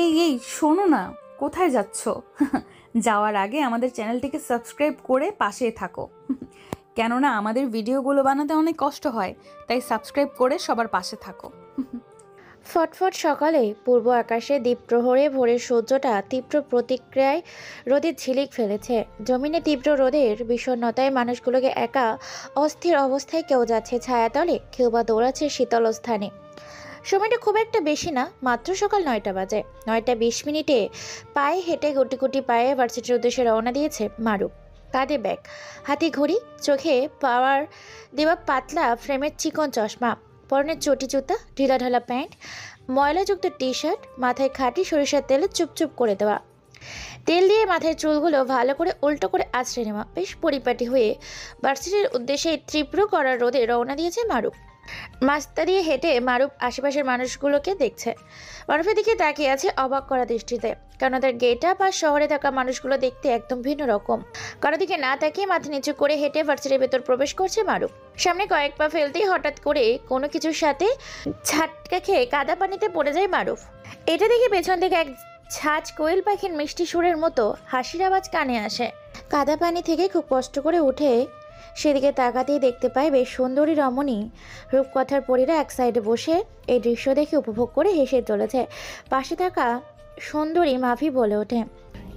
এই শোনো না, কোথায় যাচ্ছ? যাওয়ার আগে আমাদের চ্যানেলটিকে সাবস্ক্রাইব করে পাশেই থাকো। কেননা আমাদের ভিডিওগুলো বানাতে অনেক কষ্ট হয়, তাই সাবস্ক্রাইব করে সবার পাশে থাকো। ফটফট সকালে পূর্ব আকাশে দ্বীপ্রহরে ভোরের সূর্যটা তীব্র প্রতিক্রিয়ায় রোদের ঝিলিক ফেলেছে। জমিনে তীব্র রোদের বিষণ্ণতায় মানুষগুলোকে একা অস্থির অবস্থায় কেউ যাচ্ছে ছায়াতলে, কেউ বা দৌড়াচ্ছে শীতল স্থানে। সময়টা খুব একটা বেশি না, মাত্র সকাল 9টা বাজে। 9টা 20 মিনিটে পায়ে হেঁটে গুটি গুটি পায়ে ভার্সিটির উদ্দেশ্যে রওনা দিয়েছে মারুফ। কাঁধে ব্যাগ, হাতে ঘড়ি, চোখে পাওয়ার দেওয়া পাতলা ফ্রেমের চিকন চশমা, পরনের চটি জুতা, ঢিলাঢালা প্যান্ট, ময়লাযুক্ত টি শার্ট, মাথায় খাঁটি সরিষার তেলে চুপচুপ করে দেওয়া। তেল দিয়ে মাথায় চুলগুলো ভালো করে উল্টো করে আঁচড়ে নেওয়া, বেশ পরিপাটি হয়ে ভার্সিটির উদ্দেশ্যে তীব্র করার রোদে রওনা দিয়েছে মারুফ। রাস্তা দিয়ে হেঁটে মারুফ আশেপাশের মানুষগুলোকে দেখছে। মারুফের দিকে তাকিয়ে আছে অবাক করা দৃষ্টিতে, কারণ তার গেট আপ আর শহরে থাকা মানুষগুলো দেখতে একদম ভিন্ন রকম। কারো দিকে না তাকিয়ে মাথা নিচু করে হেঁটে ভার্সিটির ভেতর প্রবেশ করছে মারুফ। সামনে কয়েক পা ফেলতেই হঠাৎ করে কোনো কিছুর সাথে ঝাটকা খেয়ে কাদা পানিতে পড়ে যায় মারুফ। এটা দেখে পেছন থেকে এক ছাঁচ কোয়েল পাখির মিষ্টি সুরের মতো হাসির আওয়াজ কানে আসে। কাদা পানি থেকে খুব কষ্ট করে উঠে সেদিকে তাকাতেই দেখতে পায় বেশ সুন্দরী রমণী রূপকথার পরীরা এক সাইডে বসে এই দৃশ্য দেখে উপভোগ করে হেসে চলেছে। পাশে থাকা সুন্দরী মাফি বলে ওঠে,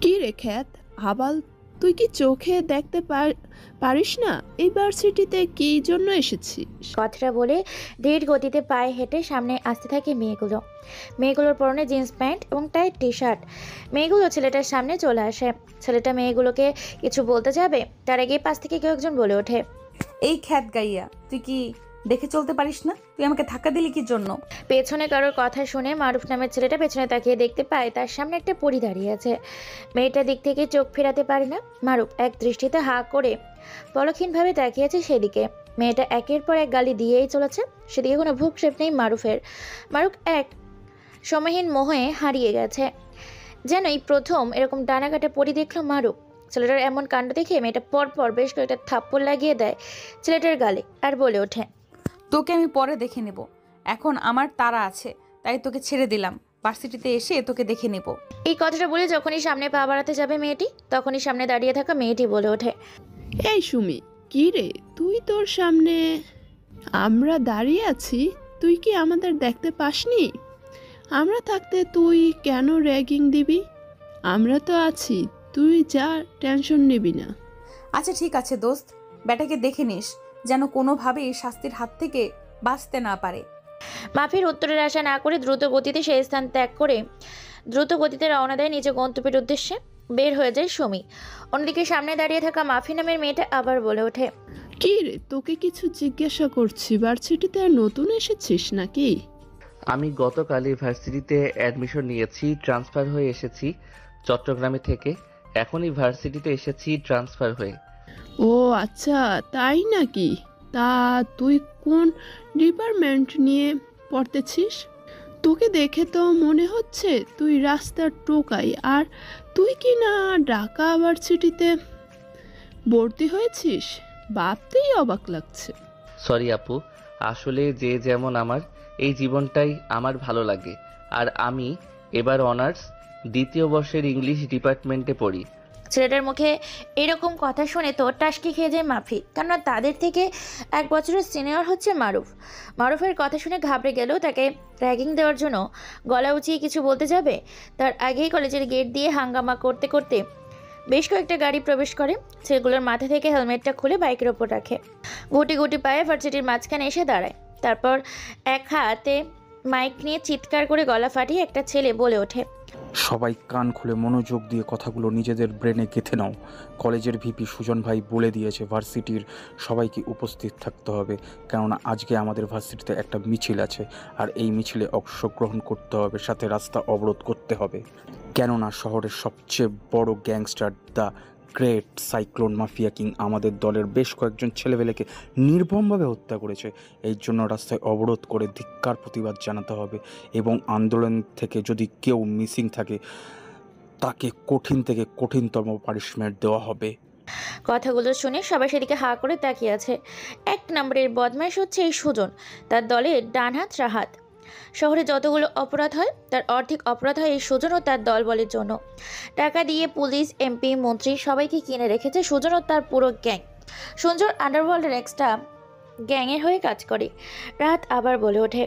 কি রে খ্যাত আবাল, তুই কি চোখে দেখতে পারিস না এই ভার্সিটিতে কি জন্য এসেছিস? কথাটা বলে ধীর গতিতে পায়ে হেঁটে সামনে আসতে থাকে মেয়েগুলোর পরনে জিন্স প্যান্ট এবং টাইট টি শার্ট। মেয়েগুলো ছেলেটার সামনে চলে আসে। ছেলেটা মেয়েগুলোকে কিছু বলতে যাবে, তার আগে পাশ থেকে কেউ একজন বলে ওঠে, এই খ্যাত গাইয়া, তুই কি দেখে চলতে পারিস না? তুই আমাকে ধাক্কা দিলি কি জন্য? পেছনে কারোর কথা শুনে মারুফ নামের ছেলেটা পেছনে তাকিয়ে দেখতে পায় তার সামনে একটা পরী দাঁড়িয়ে আছে। মেয়েটার দিক থেকে চোখ ফেরাতে পারে না। মারুফ এক দৃষ্টিতে হাঁ করে পলকহীনভাবে তাকিয়ে আছে সেদিকে। মেয়েটা একের পর এক গালি দিয়েই চলেছে, সেদিকে কোনো ভ্রুক্ষেপ নেই মারুফের। মারুফ এক সময়হীন মোহে হারিয়ে গেছে, যেন এই প্রথম এরকম ডানাকাটা পরী দেখল মারুফ। ছেলেটার এমন কাণ্ড দেখে মেয়েটা পরপর বেশ কয়েকটা থাপ্পড় লাগিয়ে দেয় ছেলেটার গালে, আর বলে ওঠে, তোকে আমি পরে দেখে নেব, এখন আমার তাড়া আছে, তাই তোকে ছেড়ে দিলাম। ভার্সিটিতে এসে তোকে দেখে নেব। এই কথাটা বলে যখনই সামনে পা বাড়াতে যাবে মেয়েটি, তখনই সামনে দাঁড়িয়ে থাকা মেয়েটি বলে ওঠে, এই সুমি, কি রে তুই, তোর সামনে আমরা দাঁড়িয়ে আছি, তুই কি আমাদের দেখতে পাসনি? আমরা থাকতে তুই কেন র্যাগিং দিবি? আমরা তো আছি, তুই যা, টেনশন নিবি না। আচ্ছা ঠিক আছে দোস্ত, ব্যাটাকে দেখে নিস যেন কোনোভাবেই শাস্তির হাত থেকে বাঁচতে না পারে। মাফির উত্তরের আশা না করে দ্রুত গতিতে সেই স্থান ত্যাগ করে দ্রুত গতিতে রওনা দেয় নিজ গন্তব্যের উদ্দেশ্যে। বের হয়ে যায় সুমি। অন্যদিকে সামনে দাঁড়িয়ে থাকা মাফি নামের মেয়েটা আবার বলে ওঠে, কি রে, তোকে কিছু জিজ্ঞাসা করছি, ভার্সিটিতে নতুন এসেছিস নাকি? আমি গতকালই ভার্সিটিতে অ্যাডমিশন নিয়েছি, ট্রান্সফার হয়ে এসেছি চট্টগ্রামে থেকে। এখনই ভার্সিটিতে এসেছি ট্রান্সফার হয়ে। ও আচ্ছা, তাই নাকি? তা তুই কোন ডিপার্টমেন্ট নিয়ে পড়তেছিস? তোকে দেখে তো মনে হচ্ছে তুই রাস্তার টোকাই, আর তুই কি না ঢাকা ভার্সিটিতে ভর্তি হয়েছিস? ভাবতেই অবাক লাগছে। সরি আপু, আসলে যে যেমন আমার এই জীবনটাই আমার ভালো লাগে। আর আমি এবার অনার্স দ্বিতীয় বর্ষের ইংলিশ ডিপার্টমেন্টে পড়ি। ছেলেটার মুখে এরকম কথা শুনে তো টাসকি খেয়ে যায় মাফি, কেননা তাদের থেকে 1 বছরের সিনিয়র হচ্ছে মারুফ। মারুফের কথা শুনে ঘাবড়ে গেলেও তাকে র্যাগিং দেওয়ার জন্য গলা উঁচিয়ে কিছু বলতে যাবে, তার আগেই কলেজের গেট দিয়ে হাঙ্গামা করতে করতে বেশ কয়েকটা গাড়ি প্রবেশ করে। ছেলেগুলোর মাথা থেকে হেলমেটটা খুলে বাইকের ওপর রাখে, গুটি গুটি পায়ে ভার্সিটির মাঝখানে এসে দাঁড়ায়। তারপর এক হাতে মাইক নিয়ে চিৎকার করে গলা ফাটিয়ে একটা ছেলে বলে ওঠে, সবাই কান খুলে মনোযোগ দিয়ে কথাগুলো নিজেদের ব্রেনে গেঁথে নাও। কলেজের ভিপি সুজন ভাই বলে দিয়েছে ভার্সিটির সবাইকে উপস্থিত থাকতে হবে, কেননা আজকে আমাদের ভার্সিটিতে একটা মিছিল আছে, আর এই মিছিলে অংশগ্রহণ করতে হবে, সাথে রাস্তা অবরোধ করতে হবে। কেননা শহরের সবচেয়ে বড় gangster the great cyclone mafia king আমাদের দলের বেশ কয়েকজন ছেলেবেলেকে নির্মমভাবে হত্যা করেছে। এই জন্য রাস্তায় অবরোধ করে ধিক্কার প্রতিবাদ জানাতে হবে, এবং আন্দোলন থেকে যদি কেউ মিসিং থাকে তাকে কঠিন থেকে কঠিনতম পানিশমেন্ট দেওয়া হবে। কথাগুলো শুনে সবাই সেদিকে হা করে তাকিয়ে আছে। 1 নম্বরের বদমাইশ হচ্ছে এই সুজন, তার দলের ডান হাত রাহাত। শহরে যতগুলো অপরাধ হয় তার অর্ধেক অপরাধ হয় এই সুজন ও তার দলবলের জন্য। টাকা দিয়ে পুলিশ, এমপি, মন্ত্রী সবাইকে কিনে রেখেছে সুজন ও তার পুরো গ্যাং। সঞ্জুর আন্ডারওয়ার্ল্ডের এক্সট্রা গ্যাংয়ের হয়ে কাজ করে। রাত আবার বলে ওঠে,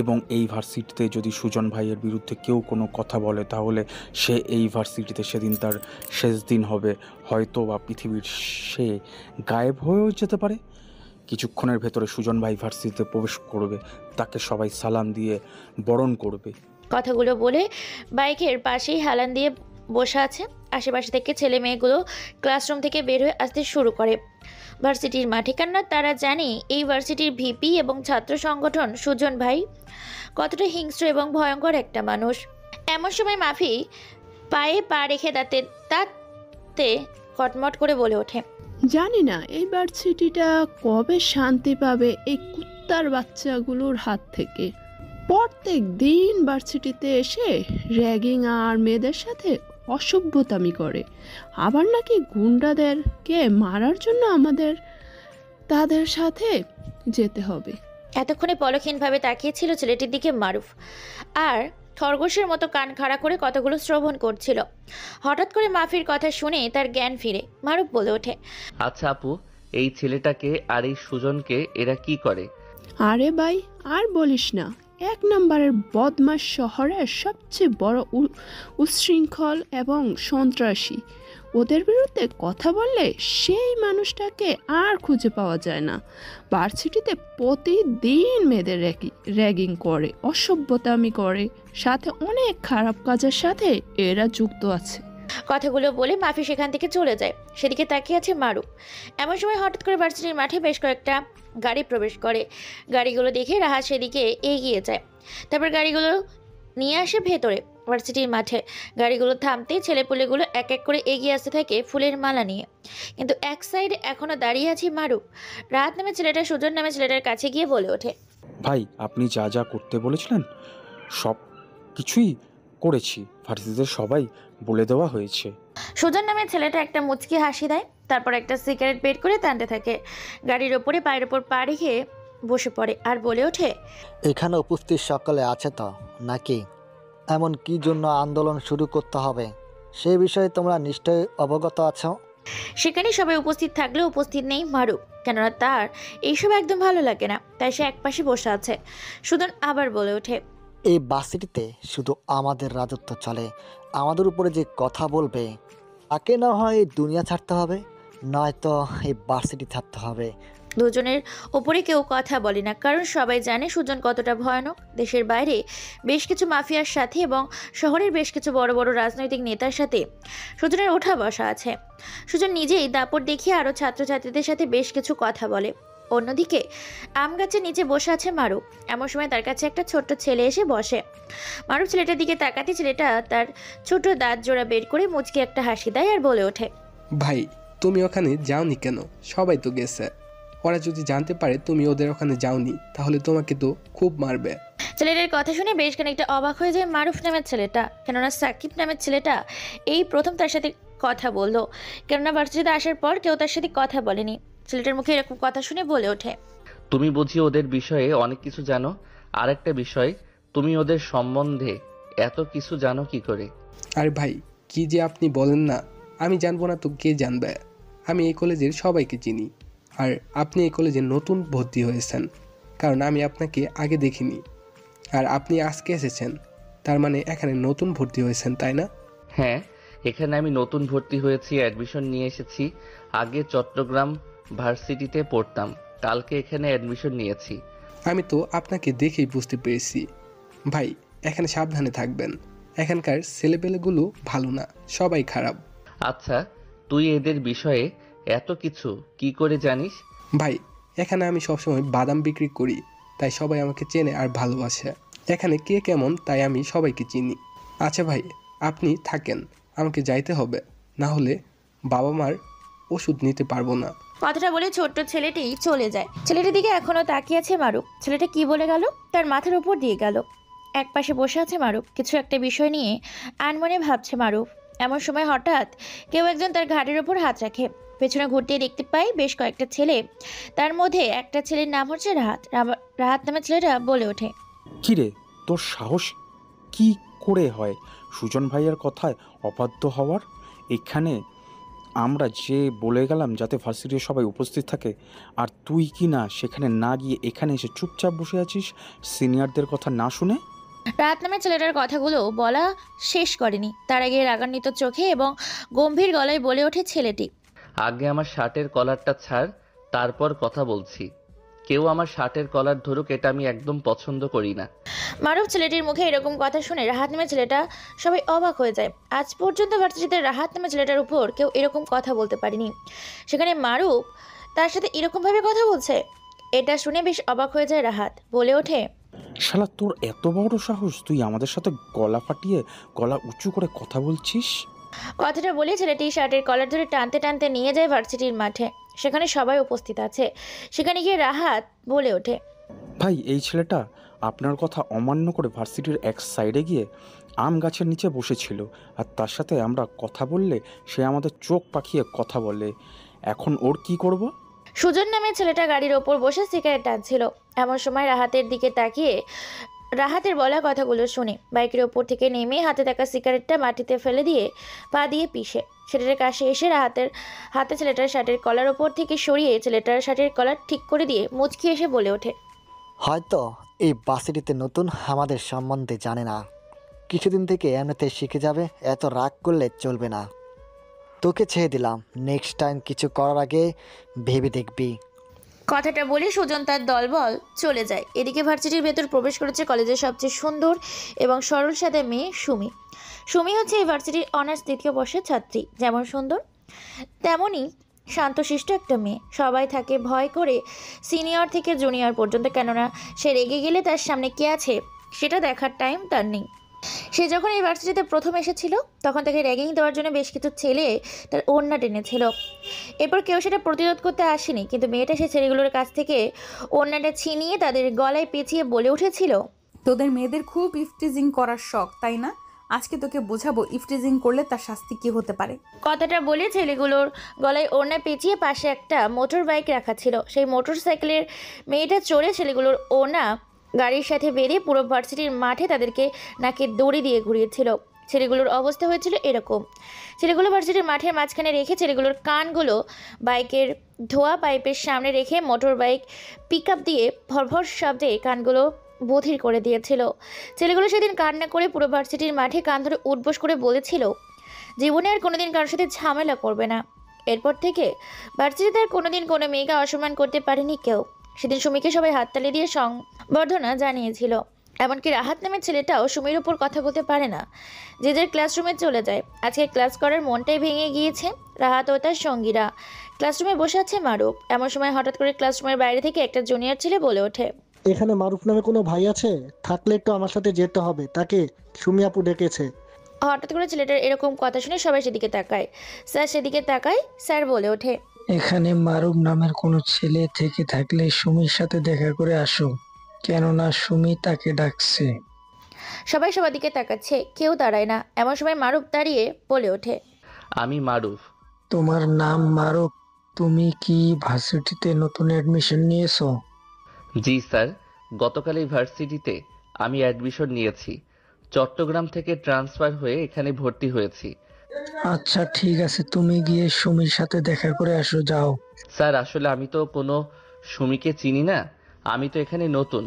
এবং এই ভার্সিটিতে যদি সুজন ভাইয়ের বিরুদ্ধে কেউ কোনো কথা বলে তাহলে সে এই ভার্সিটিতে সেদিন তার শেষ দিন হবে, হয়তো বা পৃথিবীর সে গায়েব হয়েও যেতে পারে। কিছুক্ষণের ভেতরে সুজন ভাই ভার্সিটিতে প্রবেশ করবে, তাকে সবাই সালাম দিয়ে বরণ করবে। কথাগুলো বলে বাইকের পাশেই হেলান দিয়ে বসে আছে। আশেপাশে থেকে ছেলে মেয়েগুলো ক্লাসরুম থেকে বের হয়ে আসতে শুরু করে ভার্সিটির মাঠে। কেননা তারা জানে এই ভার্সিটির ভিপি এবং ছাত্র সংগঠন সুজন ভাই কতটা হিংস্র এবং ভয়ঙ্কর একটা মানুষ। এমন সময় মাফি পায়ে পা রেখে দাঁতে কটমট করে বলে ওঠে, জানি না এই ভার্সিটিটা কবে শান্তি পাবে এই কুত্তার বাচ্চাগুলোর হাত থেকে। প্রত্যেক দিন ভার্সিটিতে এসে র্যাগিং আর মেয়েদের সাথে অসভ্যতামি করে, আবার নাকি গুন্ডাদেরকে মারার জন্য আমাদের তাদের সাথে যেতে হবে। এতক্ষণে পলকহীনভাবে তাকিয়েছিল ছেলেটির দিকে মারুফ, আর খরগোশের মতো কান খাড়া করে কতগুলো শ্রবণ করছিল। হঠাৎ করে মাফির কথা শুনে তার জ্ঞান ফিরে। মারুফ বলে ওঠে, আচ্ছা আপু, এই ছেলেটাকে আর এই সুজনকে এরা কি করে? আরে ভাই আর বলিস না, 1 নম্বরের বদমাশ, শহরের সবচেয়ে বড় উচ্ছৃঙ্খল এবং সন্ত্রাসী। ওদের বিরুদ্ধে কথা বললে সেই মানুষটাকে আর খুঁজে পাওয়া যায় না। ভার্সিটিতে প্রতিদিন মেয়েদের র্যাগিং করে, অসভ্যতামি করে, সাথে অনেক খারাপ কাজের সাথে এরা যুক্ত আছে। কথাগুলো বলে মাফি সেখান থেকে চলে যায়। সেদিকে তাকিয়ে আছে মারুফ। এমন সময় হঠাৎ করে ভার্সিটির মাঠে বেশ কয়েকটা গাড়ি প্রবেশ করে। গাড়িগুলো দেখে রাহাত সেদিকে এগিয়ে যায়। তারপর গাড়িগুলো নিয়ে আসে ভেতরে ভার্সিটির মাঠে। গাড়িগুলো থামতেই ছেলেপুলেগুলো এক এক করে এগিয়ে আসতে থাকে ফুলের মালা নিয়ে। কিন্তু এক সাইডে এখনো দাঁড়িয়ে আছে মারুফ। রাহাত নামে ছেলেটা সুজন নামে ছেলেটার কাছে গিয়ে বলে ওঠে, ভাই আপনি যা যা করতে বলেছিলেন সব কিছুই করেছি, ভার্সিটিতে সবাই বলে দেওয়া হয়েছে। সুজন নামে ছেলেটা একটা মুচকি হাসি দেয়, তারপর একটা সিগারেট বের করে টানতে থাকে। গাড়ির ওপরে পায়ের ওপর পা রেখে বসে পড়ে আর বলে ওঠে, এখানে উপস্থিত সকলে আছে তো নাকি? এমন কি জন্য আন্দোলন শুরু করতে হবে সে বিষয়ে তোমরা নিশ্চয়ই অবগত আছো। সেখানে সবাই উপস্থিত থাকলেও উপস্থিত নেই মারুফ, কেননা তার এইসব একদম ভালো লাগে না। তাই সে একপাশে বসে আছে। সুজন আবার বলে ওঠে, এই ভার্সিটিতে শুধু আমাদের রাজত্ব চলে। আমাদের উপরে যে কথা বলবে তাকে না হয় এই দুনিয়া ছাড়তে হবে, নয়তো এই ভার্সিটি ছাড়তে হবে। দুজনের ওপরে কেউ কথা বলে না, কারণ সবাই জানে সুজন কতটা ভয়ানক। দেশের বাইরে বেশ কিছু মাফিয়ার সাথে এবং শহরের বেশ কিছু বড় বড় রাজনৈতিক নেতার সাথে সুজনের ওঠা বসা আছে। সুজন নিজেই দাপট দেখিয়ে আরও ছাত্রছাত্রীদের সাথে বেশ কিছু কথা বলে। অন্যদিকে আম গাছের নিচে বসে আছে মারুফ। এমন সময় তার কাছে একটা ছোট্ট ছেলে এসে বসে। মারুফ ছেলেটার দিকে তাকাতে ছেলেটা তার ছোট দাঁত জোড়া বের করে মুচকি একটা হাসি দেয় আর বলে ওঠে, ভাই তুমি ওখানে যাওনি কেন? সবাই তো গেছে। ওরা যদি জানতে পারে তুমি ওদের ওখানে যাওনি তাহলে তোমাকে তো খুব মারবে। ছেলেটার কথা শুনে বেশ খানিকটা অবাক হয়ে যায় মারুফ নামের ছেলেটা, কেননা সাকিব নামের ছেলেটা এই প্রথম তার সাথে কথা বললো। কেননা ভার্সিটিতে আসার পর কেউ তার সাথে কথা বলেনি। ছেলেটার মুখে এরকম কথা শুনে বলে ওঠে, তুমি বুঝি ওদের বিষয়ে অনেক কিছু জানো? আর একটা বিষয়, তুমি ওদের সম্বন্ধে এত কিছু জানো কি করে? আরে ভাই কি যে আপনি বলেন না, আমি জানবো না তো কে জানবে? আমি এই কলেজের সবাইকে চিনি। আর আপনি এই কলেজে নতুন ভর্তি হয়েছেন, কারণ আমি আপনাকে আগে দেখিনি। আর আপনি আজকে এসেছেন, তার মানে এখানে নতুন ভর্তি হয়েছেন, তাই না? হ্যাঁ, এখানে আমি নতুন ভর্তি হয়েছি, অ্যাডমিশন নিয়ে এসেছি। আগে চট্টগ্রাম ভার্সিটিতে পড়তাম, কালকে এখানে অ্যাডমিশন নিয়েছি। আমি তো আপনাকে দেখেই বুঝতে পেরেছি। ভাই এখানে সাবধানে থাকবেন, এখানকার ছেলেপেলেগুলো ভালো না, সবাই খারাপ। আচ্ছা, তুই এদের বিষয়ে এত কিছু কি করে জানিস? ভাই এখানে আমি সবসময় বাদাম বিক্রি করি, তাই সবাই আমাকে চেনে আর ভালোবাসে। এখানে কে কেমন তাই আমি সবাইকে চিনি। আচ্ছা ভাই আপনি থাকেন, আমাকে যাইতে হবে, না হলে বাবা মার ওষুধ নিতে পারবো না। কথাটা বলে ছোট্ট ছেলেটি চলে যায়। ছেলেটির দিকে এখনো তাকিয়ে আছে মারুফ। ছেলেটা কি বলে গেল তার মাথার উপর দিয়ে গেল। এক পাশে বসে আছে মারুফ, কিছু একটা বিষয় নিয়ে আনমনে ভাবছে মারুফ। এমন সময় হঠাৎ কেউ একজন তার ঘাড়ের ওপর হাত রাখে। পেছনে ঘুরতেই দেখতে পাই বেশ কয়েকটা ছেলে। তার মধ্যে একটা ছেলের নাম হচ্ছে রাহাত। রাহাত নামের ছেলেটা বলে ওঠে, কি রে, তোর সাহস কি করে হয় সুজন ভাইয়ের কথায় অবাধ্য হওয়ার? এখানে আমরা যে বলে গেলাম যাতে ভার্সিটির সবাই উপস্থিত থাকে, আর তুই কি না সেখানে না গিয়ে এখানে এসে চুপচাপ বসে আছিস সিনিয়রদের কথা না শুনে? রাহাত নামের ছেলেটার কথাগুলো বলা শেষ করেনি, তার আগে রাগান্বিত চোখে এবং গম্ভীর গলায় বলে ওঠে ছেলেটি, আগে আমার শার্টের কলারটা ছাড়, তারপর কথা বলছি। কেউ আমার শার্টের কলার ধরুক, এটা আমি একদম পছন্দ করি না। মারুফ ছেলেটির মুখে এরকম কথা শুনে রাহাত নামের ছেলেটা সবাই অবাক হয়ে যায়। আজ পর্যন্ত ভার্সিটিতে রাহাত নামের ছেলেটার উপর কেউ এরকম কথা বলতে পারেনি, সেখানে মারুফ তার সাথে এরকমভাবে কথা বলছে। এটা শুনে বেশ অবাক হয়ে যায় রাহাত, বলে ওঠে, শালা তোর এত বড় সাহস, তুই আমাদের সাথে গলা ফাটিয়ে গলা উঁচু করে কথা বলছিস? কথাটা বলে ছেলেটি শার্টের কলার ধরে টানতে টানতে নিয়ে যায় ভার্সিটির মাঠে। সেখানে সবাই উপস্থিত আছে। সেখানে গিয়ে রাহাত বলে ওঠে, ভাই, এই ছেলেটা আপনার কথা অমান্য করে ভার্সিটির এক সাইডে গিয়ে আম গাছের নিচে বসেছিল, আর তার সাথে আমরা কথা বললে সে আমাদের চোখ পাকিয়ে কথা বলে। এখন ওর কি করব? সুজন নামের ছেলেটা গাড়ির ওপর বসে সিগারেট টানছিল। এমন সময় রাহাতের দিকে তাকিয়ে রাহাতের বলা কথাগুলো শুনে বাইকের ওপর থেকে নেমে হাতে থাকা সিগারেটটা মাটিতে ফেলে দিয়ে পা দিয়ে পিষে ছেলেটার কাছে এসে রাহাতের হাতে ছেলেটার শার্টের কলার ওপর থেকে সরিয়ে ছেলেটার শার্টের কলার ঠিক করে দিয়ে মুচকি এসে বলে ওঠে, হয়তো এই বাসিটিতে নতুন, আমাদের সম্বন্ধে জানে না, কিছুদিন থেকে এমনিতে শিখে যাবে। এত রাগ করলে চলবে না। তোকে ছেড়ে দিলাম, নেক্সট টাইম কিছু করার আগে ভেবে দেখবি। কথাটা বলে সুজন তার দলবল চলে যায়। এদিকে ভার্সিটির ভেতর প্রবেশ করেছে কলেজের সবচেয়ে সুন্দর এবং সরল সাদা মেয়ে সুমি। সুমি হচ্ছে এই ভার্সিটির অনার্স দ্বিতীয় বর্ষের ছাত্রী। যেমন সুন্দর তেমনই শান্তশিষ্ট একটা মেয়ে। সবাই থাকে ভয় করে, সিনিয়র থেকে জুনিয়র পর্যন্ত, কেননা সে রেগে গেলে তার সামনে কে আছে সেটা দেখার টাইম তার নেই। সে যখন এই ভার্সিটিতে প্রথম এসেছিল তখন তাকে র্যাগিং দেওয়ার জন্য বেশ কিছু ছেলে তার ওড়না টেনেছিল। এরপর কেউ সেটা প্রতিরোধ করতে আসেনি, কিন্তু মেয়েটা সে ছেলেগুলোর কাছ থেকে ওড়নাটা ছিনিয়ে তাদের গলায় পেঁচিয়ে বলে উঠেছিল, তোদের মেয়েদের খুব ইফটিজিং করার শখ, তাই না? আজকে তোকে বোঝাবো ইফটিজিং করলে তার শাস্তি কী হতে পারে। কথাটা বলে ছেলেগুলোর গলায় ওড়না পেঁচিয়ে পাশে একটা মোটর বাইক রাখা ছিল, সেই মোটর সাইকেলের মেয়েটা চড়ে ছেলেগুলোর ওড়না গাড়ির সাথে বেরিয়ে পুরো ভার্সিটির মাঠে তাদেরকে নাকে দড়ি দিয়ে ঘুরিয়েছিল। ছেলেগুলোর অবস্থা হয়েছিল এরকম, ছেলেগুলো ভার্সিটির মাঠের মাঝখানে রেখে ছেলেগুলোর কানগুলো বাইকের ধোয়া পাইপের সামনে রেখে মোটর বাইক পিক আপ দিয়ে ভরভর শব্দে কানগুলো বধির করে দিয়েছিল। ছেলেগুলো সেদিন কান্না করে পুরো ভার্সিটির মাঠে কান ধরে উঠবোস করে বলেছিল জীবনে আর কোনোদিন কারোর সাথে ঝামেলা করবে না। এরপর থেকে ভার্সিটিতে আর কোনোদিন কোনো মেয়েকে অসম্মান করতে পারেনি কেউ। সেদিন সুমিকে সবাই হাততালি দিয়ে সংবর্ধনা জানিয়েছিল। এমনকি রাহাত নামের ছেলেটাও সুমির উপর কথা বলতে পারে না, যে যার ক্লাসরুমে চলে যায়। আজকে ক্লাস করার মনটাই ভেঙে গিয়েছে রাহাত ও তার সঙ্গীরা। ক্লাসরুমে বসে আছে মারুফ। এমন সময় হঠাৎ করে ক্লাসরুমের বাইরে থেকে একটা জুনিয়র ছেলে বলে ওঠে, এখানে মারুফ নামে কোনো ভাই আছে? থাকলে একটু আমার সাথে যেতে হবে, তাকে সুমি আপু ডেকেছে। হঠাৎ করে ছেলেটার এরকম কথা শুনে সবাই সেদিকে তাকায়। স্যার সেদিকে তাকায়, স্যার বলে ওঠে, এখানে মারুফ নামের কোনো ছেলে থেকে থাকলে সুমির সাথে দেখা করে আসো, কেননা সুমি তাকে ডাকছে। সবাই সবার দিকে তাকাচ্ছে, কেউ দাঁড়ায় না। এমন সময় মারুফ দাঁড়িয়ে বলে ওঠে, আমি মারুফ। তোমার নাম মারুফ? তুমি কি ভার্সিটিতে নতুন অ্যাডমিশন নিয়েছো? জি স্যার, গতকাল এই ভার্সিটিতে আমি অ্যাডমিশন নিয়েছি। চট্টগ্রাম থেকে ট্রান্সফার হয়ে এখানে ভর্তি হয়েছি। আচ্ছা ঠিক আছে, তুমি গিয়ে সুমির সাথে দেখা করে আসো, যাও। স্যার আসলে আমি তো কোনো সুমিকে চিনি না, আমি তো এখানে নতুন।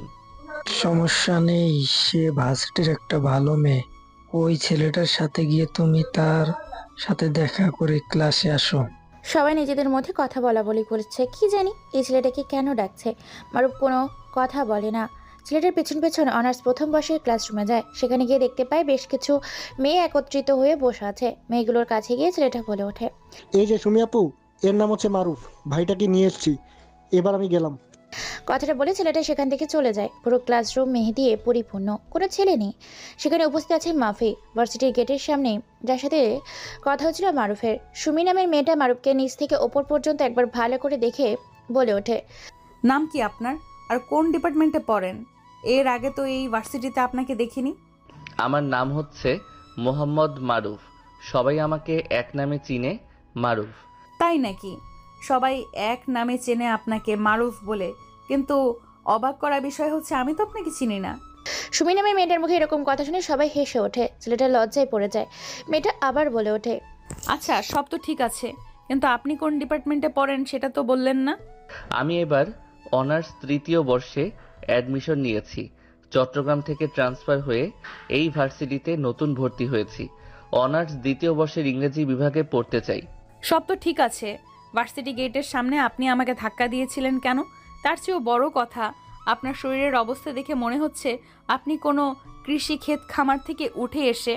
সমস্যা নেই, সে ভার্সিটির একটা ভালো মেয়ে। ওই ছেলেটার সাথে গিয়ে তুমি তার সাথে দেখা করে ক্লাসে আসো। সবাই নিজেদের মধ্যে কথা বলা বলি করছে, কি জানি এই ছেলেটাকে কেন ডাকছে। মারুফ কোনো কথা বলে না। ছেলেটার পেছন পেছন অনার্স প্রথম বর্ষের ক্লাসরুমে যায়। সেখানে গিয়ে দেখতে পায় বেশ কিছু মেয়ে একত্রিত হয়ে বসে আছে। মেয়েগুলোর কাছে গিয়ে ছেলেটা বলে ওঠে, এই যে সুমি আপু, এর নাম হচ্ছে মারুফ, ভাইটাকে নিয়ে এসেছি, এবার আমি গেলাম। কথাটা বলে ছেলেটা সেখান থেকে চলে যায়। পুরো ক্লাসরুম মেয়ে দিয়ে পরিপূর্ণ, কোনো ছেলে নেই। সেখানে উপস্থিত আছে মাফি। ভার্সিটির গেটের সামনে যার সাথে কথা হচ্ছিল মারুফের, সুমি নামের মেয়েটা মারুফকে নিচ থেকে ওপর পর্যন্ত একবার ভালো করে দেখে বলে ওঠে, নাম কি আপনার, আর কোন ডিপার্টমেন্টে পড়েন? এর আগে তো এই ভার্সিটিতে আপনাকে দেখিনি। আমার নাম হচ্ছে মোহাম্মদ মারুফ, সবাই আমাকে এক নামে চিনে, মারুফ। তাই নাকি? সবাই এক নামে চেনে আপনাকে, মারুফ বলে, কিন্তু অবাক করা বিষয় হচ্ছে আমি তো আপনাকে চিনি না। সুমি নামের মেয়েটার মুখে এরকম কথা শুনে সবাই হেসে ওঠে। ছেলেটা লজ্জায় পড়ে যায়। মেয়েটা আবার বলে ওঠে, আচ্ছা, সব তো ঠিক আছে, কিন্তু আপনি কোন ডিপার্টমেন্টে পড়েন সেটা তো বললেন না। আমি এবার অনার্স 3য় বর্ষে অ্যাডমিশন নিয়েছি। চট্টগ্রাম থেকে ট্রান্সফার হয়ে এই ভার্সিটিতে নতুন ভর্তি হয়েছি। অনার্স 2য় বর্ষের ইংরেজি বিভাগে পড়তে চাই। সব তো ঠিক আছে, ভার্সিটি গেটের সামনে আপনি আমাকে ধাক্কা দিয়েছিলেন কেন? তার চেয়েও বড় কথা, আপনার শরীরের অবস্থা দেখে মনে হচ্ছে আপনি কোনো কৃষি ক্ষেত খামার থেকে উঠে এসে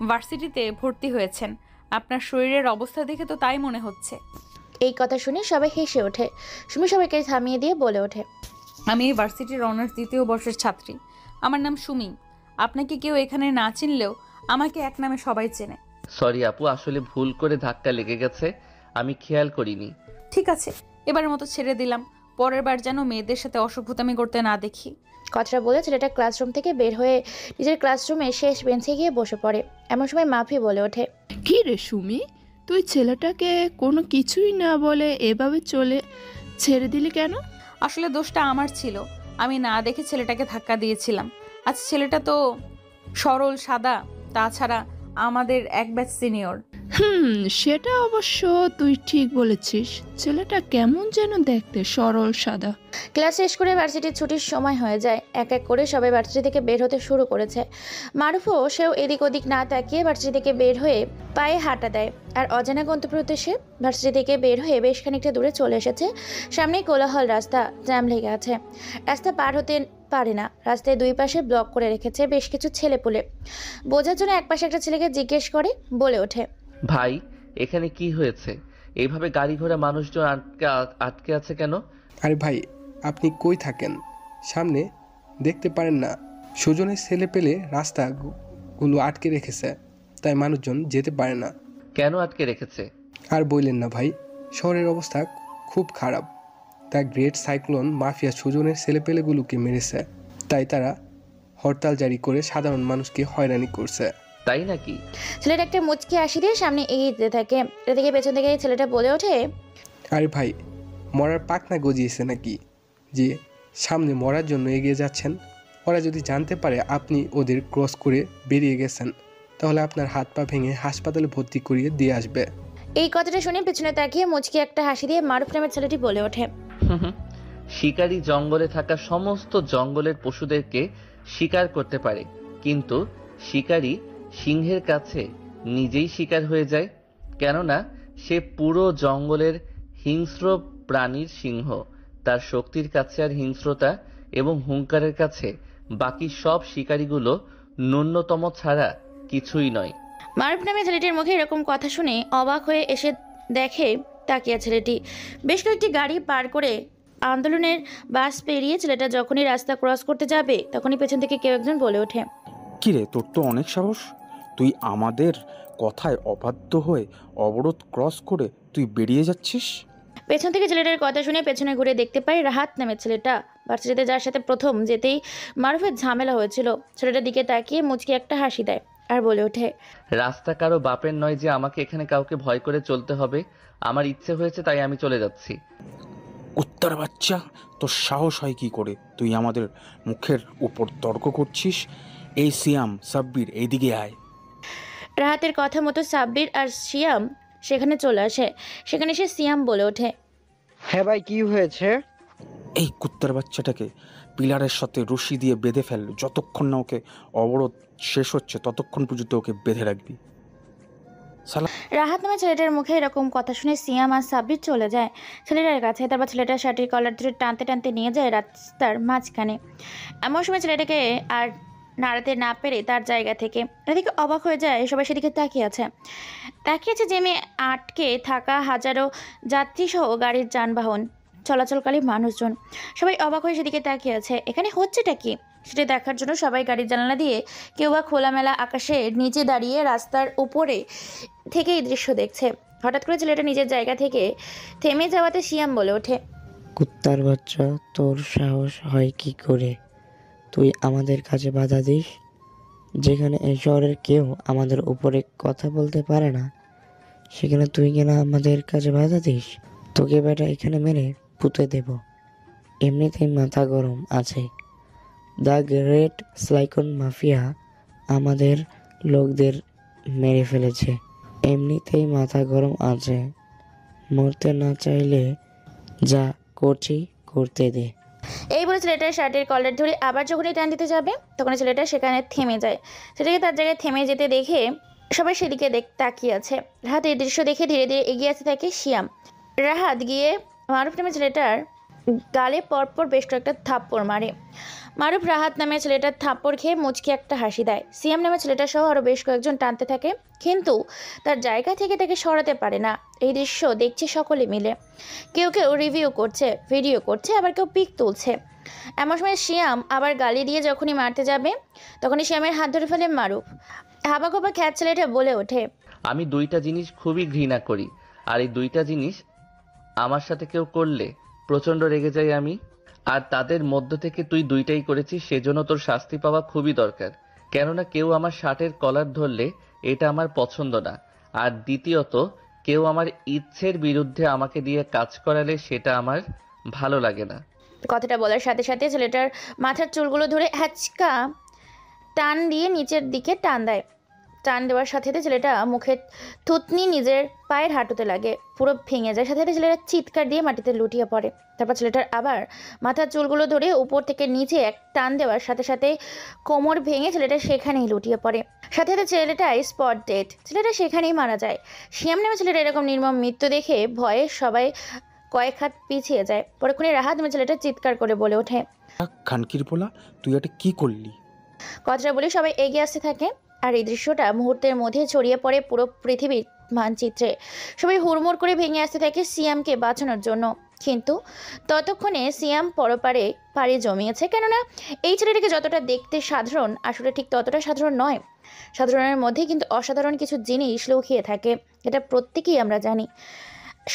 ভার্সিটিতে ভর্তি হয়েছেন। আপনার শরীরের অবস্থা দেখে তো তাই মনে হচ্ছে। এই কথা শুনে সবাই হেসে ওঠে। সুমি সবাইকে থামিয়ে দিয়ে বলে ওঠে, আমি এই ভার্সিটির অনার্স 2য় বর্ষের ছাত্রী। আমার নাম সুমি। আপনাকে কেউ এখানে না চিনলেও আমাকে এক নামে সবাই চেনে। সরি আপু, আসলে ভুল করে ধাক্কা লেগে গেছে, আমি খেয়াল করিনি। ঠিক আছে, এবারের মতো ছেড়ে দিলাম, পরের বার যেন মেয়েদের সাথে অসভ্যতামি করতে না দেখি। কথাটা বলে ছেলেটা ক্লাসরুম থেকে বের হয়ে নিজের ক্লাসরুমে শেষ বেঞ্চে গিয়ে বসে পড়ে। এমন সময় মাফি বলে ওঠে, কি রে সুমি, তুই ছেলেটাকে কোনো কিছুই না বলে এভাবে ছেড়ে দিলি কেন? আসলে দোষটা আমার ছিল, আমি না দেখে ছেলেটাকে ধাক্কা দিয়েছিলাম। আচ্ছা, ছেলেটা তো সরল সাদা, তাছাড়া আমাদের এক ব্যাচ সিনিয়র। সেটা অবশ্য তুই ঠিক বলেছিস। ছেলেটা কেমন যেন দেখতে, সরল সাদা। ক্লাস শেষ করে ভার্সিটির ছুটির সময় হয়ে যায়। এক এক করে সবাই ভার্সিটি থেকে বের হতে শুরু করেছে। মারুফও সেও এদিক ওদিক না তাকিয়ে ভার্সিটি থেকে বের হয়ে পায়ে হাঁটা দেয়। আর অজানা গন্তব্য উদ্দেশ্যে ভার্সিটি থেকে বের হয়ে বেশ খানিকটা দূরে চলে এসেছে। সামনেই কোলাহল রাস্তা, জ্যাম লেগে আছে, রাস্তা পার হতে পারে না। রাস্তায় দুই পাশে ব্লক করে রেখেছে বেশ কিছু ছেলেপুলে। বোঝার জন্য এক পাশে একটা ছেলেকে জিজ্ঞেস করে বলে ওঠে, ভাই, এখানে কি হয়েছে? এইভাবে গাড়ি ঘোড়া মানুষজন আটকে আছে কেন? আরে ভাই, আপনি কই থাকেন? সামনে দেখতে পারেন না? সুজনের ছেলে পেলে রাস্তাগুলো আটকে রেখেছে, তাই মানুষজন যেতে পারে না। কেন আটকে রেখেছে? আর বললেন না ভাই, শহরের অবস্থা খুব খারাপ। তা গ্রেট সাইক্লোন মাফিয়া সুজনের ছেলেপেলেগুলোকে মেরেছে, তাই তারা হরতাল জারি করে সাধারণ মানুষকে হয়রানি করছে। তাই নাকি? ছেলেটা একটা মুচকি হাসি দিয়ে সামনে এগিয়ে যেতে থাকে। এটা থেকে পেছন থেকে ছেলেটা বলে ওঠে, আরে ভাই, মরার পাকনা গজিয়েছে নাকি যে সামনে মরার জন্য এগিয়ে যাচ্ছেন? ওরা যদি জানতে পারে আপনি ওদের ক্রস করে বেরিয়ে গেছেন, তাহলে আপনার হাত পা ভেঙে হাসপাতালে ভর্তি করিয়ে দিয়ে আসবে। এই কথাটা শুনে পেছনে তাকিয়ে মুচকি একটা হাসি দিয়ে মারুফ নামের ছেলেটি বলে ওঠে, শিকারী জঙ্গলে থাকা সমস্ত জঙ্গলের পশুদেরকে শিকার করতে পারে, কিন্তু শিকারী সিংহের কাছে নিজেই শিকার হয়ে যায়, কেননা সে পুরো জঙ্গলের হিংস্র প্রাণীর সিংহ। তার শক্তির কাছে আর হিংস্রতা এবং হুঙ্কারের কাছে বাকি সব শিকারীগুলো ন্যূনতম ছাড়া কিছুই নয়। মারুফ নামের ছেলেটির মুখে এরকম কথা শুনে অবাক হয়ে এসে দেখে তাকিয়া ছেলেটি বেশ কয়েকটি গাড়ি পার করে আন্দোলনের বাস পেরিয়ে ছেলেটা যখনই রাস্তা ক্রস করতে যাবে তখনই পেছন থেকে কেউ একজন বলে ওঠে, কিরে, তোর তো অনেক সাহস। তুই আমাদের কথায় অবাধ্য হয়ে অবরোধ ক্রস করে তুই বেরিয়ে যাচ্ছিস। পেছন থেকে ছেলেটার কথা শুনে পেছনে ঘুরে দেখতে পাই রাহাত নামের ছেলেটা। ভার্সিটিতে যার সাথে প্রথম যেতেই মারুফের ঝামেলা হয়েছিল। ছেলেটার দিকে তাকিয়ে মুচকি একটা হাসি দেয় আর বলে ওঠে, রাস্তা কারো বাপের নয় যে আমাকে এখানে কাউকে ভয় করে চলতে হবে। আমার ইচ্ছে হয়েছে তাই আমি চলে যাচ্ছি। উত্তর বাচ্চা, তোর সাহস হয় কি করে? তুই আমাদের মুখের উপর তর্ক করছিস? এই সিয়াম, সাব্বির, এইদিকে আয়। রাহাতের কথা মতো সাব্বির আর সিয়াম সেখানে চলে আসে। সেখানে সে সিয়াম বলে ওঠে, হ্যাঁ ভাই, কি হয়েছে? এই কুত্তার বাচ্চাটাকে পিলারের সাথে রশি দিয়ে বেঁধে ফেল। যতক্ষণ না ওকে অবরোধ শেষ হচ্ছে ততক্ষণ পর্যন্ত ওকে বেঁধে রাখবি। রাহাত নামে ছেলেটার মুখে এরকম কথা শুনে সিয়াম আর সাব্বির চলে যায় ছেলেটার কাছে। তারপর ছেলেটার শার্টের কলার ধরে টানতে টানতে নিয়ে যায় রাস্তার মাঝখানে। এমন সময় ছেলেটাকে আর নাড়াতে না পেরে তার জায়গা থেকে এদিকে অবাক হয়ে যায়। সবাই সেদিকে তাকিয়েছে যে মেয়ে আটকে থাকা হাজারো যাত্রী সহ গাড়ির যানবাহন চলাচলকারী মানুষজন সবাই অবাক হয়ে সেদিকে তাকিয়ে আছে। এখানে হচ্ছেটা কি সেটা দেখার জন্য সবাই গাড়ির জানালা দিয়ে, কেউ বা খোলামেলা আকাশের নিচে দাঁড়িয়ে রাস্তার উপরে থেকে এই দৃশ্য দেখছে। হঠাৎ করে ছেলেটা নিজের জায়গা থেকে থেমে যাওয়াতে সিয়াম বলে ওঠে, কুত্তার বাচ্চা, তোর সাহস হয় কি করে? তুই আমাদের কাছে বাধা দিস, যেখানে এই শহরের কেউ আমাদের উপরে কথা বলতে পারে না। সেখানে তুই কিনা আমাদের কাজে বাধা দিস। তোকে বেটা এখানে মেরে পুঁতে দেব। এমনিতেই মাথা গরম আছে। দ্য গ্রেট সাইক্লোন মাফিয়া আমাদের লোকদের মেরে ফেলেছে। এমনিতেই মাথা গরম আছে। মরতে না চাইলে যা করছি করতে দে। এই বলে ছেলেটার শার্টের কলার ধরে আবার যখনই টান দিতে যাবে তখন ছেলেটা সেখানে থেমে যায়। সেটাকে তার জায়গায় থেমে যেতে দেখে সবাই সেদিকে তাকিয়ে আছে। রাহাত এই দৃশ্য দেখে ধীরে ধীরে এগিয়ে আসতে থাকে শিয়াম। রাহাত গিয়ে মারুফ নামে ছেলেটার গালে পরপর বেশ কয়েকটা থাপ্পড় মারে। মারুফ রাহাত নামে ছেলেটার থাপ্পড় খেয়ে মুচকি একটা হাসি দেয়। সিয়াম নামে ছেলেটা সহ আরও বেশ কয়েকজন টানতে থাকে, কিন্তু তার জায়গা থেকে তাকে সরাতে পারে না। এই দৃশ্য দেখছে সকলে মিলে। কেউ কেউ রিভিউ করছে, ভিডিও করছে, আবার কেউ পিক তুলছে। এমন সময় শিয়াম আবার গালি দিয়ে যখনই মারতে যাবে তখনই শিয়ামের হাত ধরে ফেলে মারুফ। হাবাগোবা খ্যাত ছেলেটা বলে ওঠে, আমি দুইটা জিনিস খুবই ঘৃণা করি, আর এই দুইটা জিনিস আমার সাথে কেউ করলে প্রচণ্ড রেগে যাই আমি। আর তাদের মধ্য থেকে তুই দুইটাই করেছিস, সেজন্য তোর শাস্তি পাওয়া খুবই দরকার। কেননা কেউ আমার শার্টের কলার ধরলে এটা আমার পছন্দ না, আর দ্বিতীয়ত কেউ আমার ইচ্ছের বিরুদ্ধে আমাকে দিয়ে কাজ করালে সেটা আমার ভালো লাগে না। কথাটা বলার সাথে সাথে ছেলেটার মাথার চুলগুলো ধরে হ্যাচকা টান দিয়ে নিচের দিকে টান দেয়। টান দেওয়ার সাথে সাথে ছেলেটা মুখে থুতনি নিজের পায়ের হাঁটুতে লাগে, পুরো ভেঙে যায়। সাথে সাথে ছেলেটা চিৎকার দিয়ে মাটিতে লুটিয়ে পড়ে। তারপর ছেলেটার আবার মাথার চুলগুলো ধরে উপর থেকে নিচে এক টান দেওয়ার সাথে সাথে কোমর ভেঙে ছেলেটা সেখানেই লুটিয়ে পড়ে। সাথে সাথে ছেলেটাই স্পট ডেড, ছেলেটা সেখানেই মারা যায়। শিয়াম নামে ছেলেটা এরকম নির্মম মৃত্যু দেখে ভয়ে সবাই কয়েক হাত পিছিয়ে যায়। পরক্ষণে রাহাত নামে ছেলেটা চিৎকার করে বলে ওঠে, খানকির পোলা, তুই এটা কি করলি? কথাটা বলে সবাই এগিয়ে আসতে থাকে। আর এই দৃশ্যটা মুহূর্তের মধ্যে ছড়িয়ে পড়ে পুরো পৃথিবীর মানচিত্রে। সবাই হুড়মুড় করে ভেঙে আসতে থাকে সিয়ামকে বাঁচানোর জন্য। কিন্তু ততক্ষণে সিয়াম পরপারে পাড়ি জমিয়েছে, কেননা এই ছেলেটাকে যতটা দেখতে সাধারণ আসলে ঠিক ততটা সাধারণ নয়। সাধারণের মধ্যে কিন্তু অসাধারণ কিছু জিনিস লুকিয়ে থাকে, এটা প্রত্যেকেই আমরা জানি।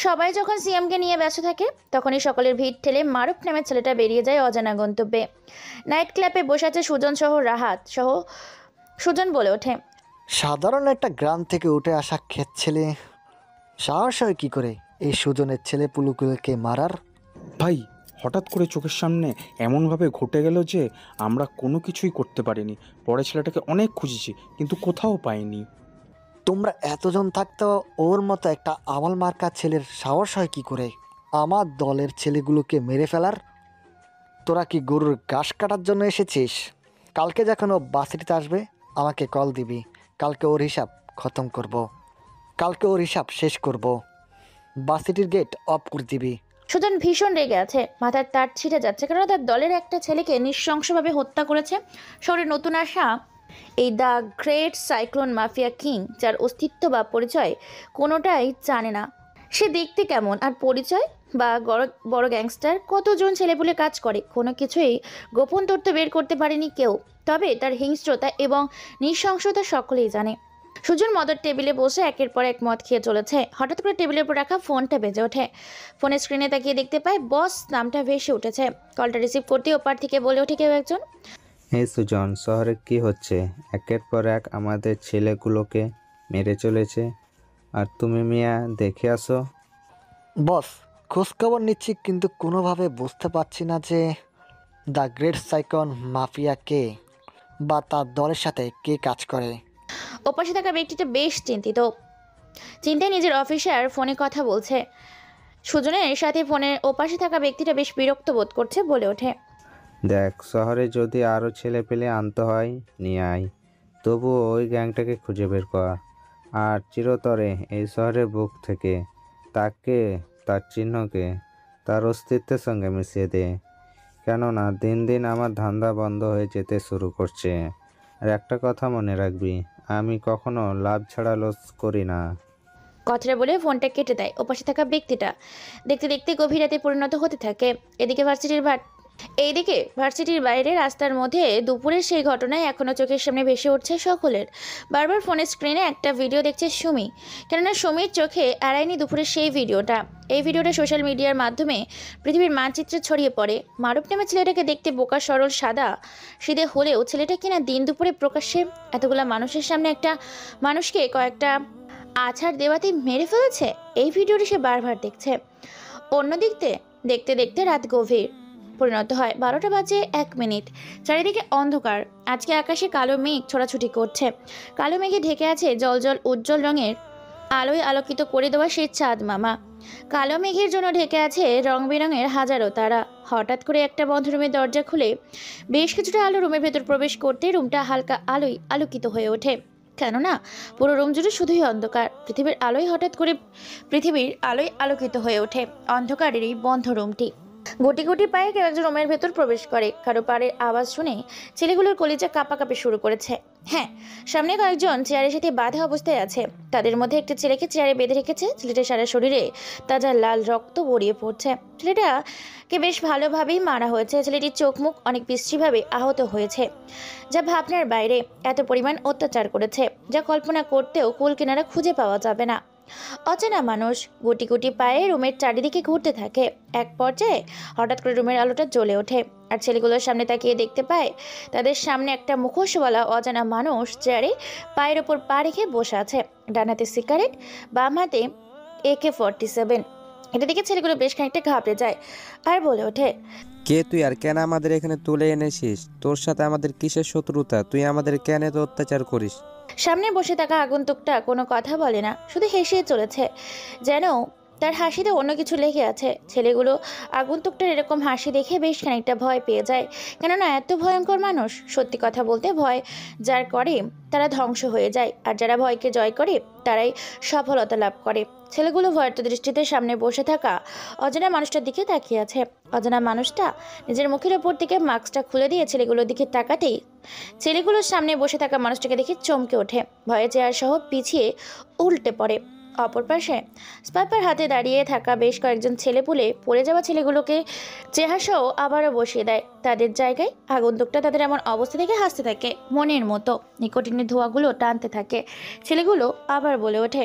সবাই যখন সিয়ামকে নিয়ে ব্যস্ত থাকে তখনই সকলের ভিড় ঠেলে মারুফ নামের ছেলেটা বেরিয়ে যায় অজানা গন্তব্যে। নাইট ক্লাবে বসে আছে সুজন সহ রাহাত সহ। সুজন বলে ওঠে, সাধারণ একটা গ্রাম থেকে উঠে আসা ক্ষেত ছেলে সাহস হয় কী করে এই সুজনের ছেলে পুলুগুলোকে মারার? ভাই, হঠাৎ করে চোখের সামনে এমনভাবে ঘটে গেল যে আমরা কোনো কিছুই করতে পারিনি। পরে ছেলেটাকে অনেক খুঁজেছি কিন্তু কোথাও পাইনি। তোমরা এতজন থাকতেও ওর মতো একটা আবাল মার্কা ছেলের সাহস হয় কী করে আমার দলের ছেলেগুলোকে মেরে ফেলার? তোরা কি গরুর ঘাস কাটার জন্য এসেছিস? কালকে যখন ও বাসিটিতে আসবে আমাকে কল দিবি। কালকে ওর হিসাব খতম করব। কালকে ওর হিসাব শেষ করব। বাসিটির গেট অফ করে দিবি। সুজন ভীষণ রেগে আছে, মাথার তার ছিঁড়ে যাচ্ছে, কারণ তার দলের একটা ছেলেকে নৃশংসভাবে হত্যা করেছে শহরে নতুন আসা এই the great cyclone mafia king, যার অস্তিত্ব বা পরিচয় কোনোটাই জানে না। সে দেখতে কেমন আর পরিচয় বা বড় গ্যাংস্টার, কতজন ছেলেপুলে কাজ করে, কোনো কিছুই গোপন তথ্য বের করতে পারেনি কেউ। তবে তার হিংস্রতা এবং নৃশংসতা সকলেই জানে। সুজন মদের টেবিলে বসে একের পর এক মদ খেয়ে চলেছে। হঠাৎ করে টেবিলের উপর রাখা ফোনটা বেজে ওঠে। ফোনের স্ক্রিনে তাকিয়ে দেখতে পায় বস নামটা ভেসে উঠেছে। কলটা রিসিভ করতে ওপার থেকে বলে ওঠে কেউ একজন, এই সুজন, শহরে কি হচ্ছে? একের পর এক আমাদের ছেলেগুলোকে মেরে চলেছে, আর তুমি মিয়া দেখে আসো। বস, খোঁজখবর নিচ্ছি কিন্তু কোনোভাবে বুঝতে পারছি না যে দ্য গ্রেট সাইক্লোন মাফিয়া কে বা তার দলের সাথে কে কাজ করে। ওপাশে থাকা ব্যক্তিটা বেশ চিন্তিত। চিন্তায় নিজের অফিসার ফোনে কথা বলছে। সুজনের সাথে ফোনের ওপাশে থাকা ব্যক্তিটা বেশ বিরক্ত বোধ করছে, বলে ওঠে, দেখ, শহরে যদি আরও ছেলে পেলে আনতে হয় নিয়ে আয়, তবুও ওই গ্যাংটাকে খুঁজে বের কর। আর চিরতরে এই শহরের বুক থেকে তাকে, তার চিহ্নকে, তার অস্তিত্বের সঙ্গে মিশিয়ে দে। কেননা দিন দিন আমার ধান্দা বন্ধ হয়ে যেতে শুরু করছে। আর একটা কথা মনে রাখবি, আমি কখনো লাভ ছাড়া লস করি না। কথাটা বলে ফোনটা কেটে দেয়। ওপাশে থাকা ব্যক্তিটা দেখতে দেখতে গভীর রাতে পরিণত হতে থাকে। এইদিকে ভার্সিটির বাইরে রাস্তার মধ্যে দুপুরের সেই ঘটনায় এখনও চোখের সামনে ভেসে উঠছে সকলের। বারবার ফোনের স্ক্রিনে একটা ভিডিও দেখছে সুমি, কেননা সুমির চোখে এড়ায়নি দুপুরের সেই ভিডিওটা। এই ভিডিওটা সোশ্যাল মিডিয়ার মাধ্যমে পৃথিবীর মানচিত্রে ছড়িয়ে পড়ে। মারুফ নামে ছেলেটাকে দেখতে বোকা সরল সাদা সিধে হলেও ছেলেটা কিনা দিন দুপুরে প্রকাশ্যে এতগুলা মানুষের সামনে একটা মানুষকে কয়েকটা আছাড় দেওয়াতেই মেরে ফেলেছে। এই ভিডিওটি সে বারবার দেখছে। অন্যদিক দেখতে দেখতে রাত গভীর পরিণত হয়। 12টা বাজে 1 মিনিট। চারিদিকে অন্ধকার। আজকে আকাশে কালো মেঘ ছোটাছুটি করছে। কালো মেঘে ঢেকে আছে জলজল উজ্জ্বল রঙের আলোয় আলোকিত করে দেওয়া সেই চাঁদ মামা। কালো মেঘের জন্য ঢেকে আছে রং বেরঙের হাজারো তারা। হঠাৎ করে একটা বন্ধ রুমের দরজা খুলে বেশ কিছুটা আলো রুমের ভেতর প্রবেশ করতে রুমটা হালকা আলোয় আলোকিত হয়ে ওঠে। কেননা পুরো রুম জুড়ে শুধুই অন্ধকার। পৃথিবীর আলোয় আলোকিত হয়ে ওঠে অন্ধকারের এই বন্ধ রুমটি। গুটি গুটি পায়ে কেউ একজন রুমের ভেতর প্রবেশ করে। কারো পায়ের আওয়াজ শুনে ছেলেগুলোর কলিজা কাঁপাকাঁপি শুরু করেছে। হ্যাঁ, সামনে কয়েকজন চেয়ারের সাথে বাঁধা অবস্থায় আছে। তাদের মধ্যে একটা ছেলেকে চেয়ারে বেঁধে রেখেছে। ছেলেটার সারা শরীরে তাজা লাল রক্ত গড়িয়ে পড়ছে। ছেলেটাকে বেশ ভালোভাবেই মারা হয়েছে। ছেলেটির চোখ মুখ অনেক বিশ্রীভাবে আহত হয়েছে, যা ভাবনার বাইরে। এত পরিমাণ অত্যাচার করেছে যা কল্পনা করতেও কুল কিনারা খুঁজে পাওয়া যাবে না। অচেনা মানুষ গুটি গুটি পায়ে রুমের চারিদিকে ঘুরতে থাকে। এক পর্যায়ে হঠাৎ করে রুমের আলোটা জ্বলে ওঠে আর ছেলেগুলোর সামনে তাকিয়ে দেখতে পায় তাদের সামনে একটা মুখোশওয়ালা অজানা মানুষ চেয়ারে পায়ের ওপর পা রেখে বসে আছে। ডান হাতে সিগারেট, বাম হাতে AK-47। এটা দেখে ছেলেগুলো বেশ খানিকটা ঘাবড়ে যায় আর বলে ওঠে, কে তুই আর কেন আমাদের এখানে তুলে এনেছিস? তোর সাথে আমাদের কিসের শত্রুতা? তুই আমাদের কেন এত অত্যাচার করিস? সামনে বসে থাকা আগন্তুকটা কোনো কথা বলে না, শুধু হেসে চলেছে, যেন তার হাসিতে অন্য কিছু লেগে আছে। ছেলেগুলো আগন্তুকটার এরকম হাসি দেখে বেশ খানিকটা ভয় পেয়ে যায়। কেননা এত ভয়ঙ্কর মানুষ। সত্যি কথা বলতে ভয় যার করে তারা ধ্বংস হয়ে যায়, আর যারা ভয়কে জয় করে তারাই সফলতা লাভ করে। ছেলেগুলো ভয়ার্ত দৃষ্টিতে সামনে বসে থাকা অজানা মানুষটার দিকে তাকিয়ে আছে। অজানা মানুষটা নিজের মুখের ওপর থেকে মাস্কটা খুলে দিয়ে ছেলেগুলোর দিকে তাকাতেই ছেলেগুলোর সামনে বসে থাকা মানুষটাকে দেখে চমকে ওঠে। ভয়ে চেয়ার সহ পিছিয়ে উল্টে পড়ে। অপর পাশে স্পাইপার হাতে দাঁড়িয়ে থাকা বেশ কয়েকজন ছেলেপুলে পড়ে যাওয়া ছেলেগুলোকে চেহারাসহ আবারও বসিয়ে দেয় তাদের জায়গায়। আগন্তুকটা তাদের এমন অবস্থা থেকে হাসতে থাকে মনের মতো। নিকোটিনের ধোঁয়াগুলো টানতে থাকে। ছেলেগুলো আবার বলে ওঠে,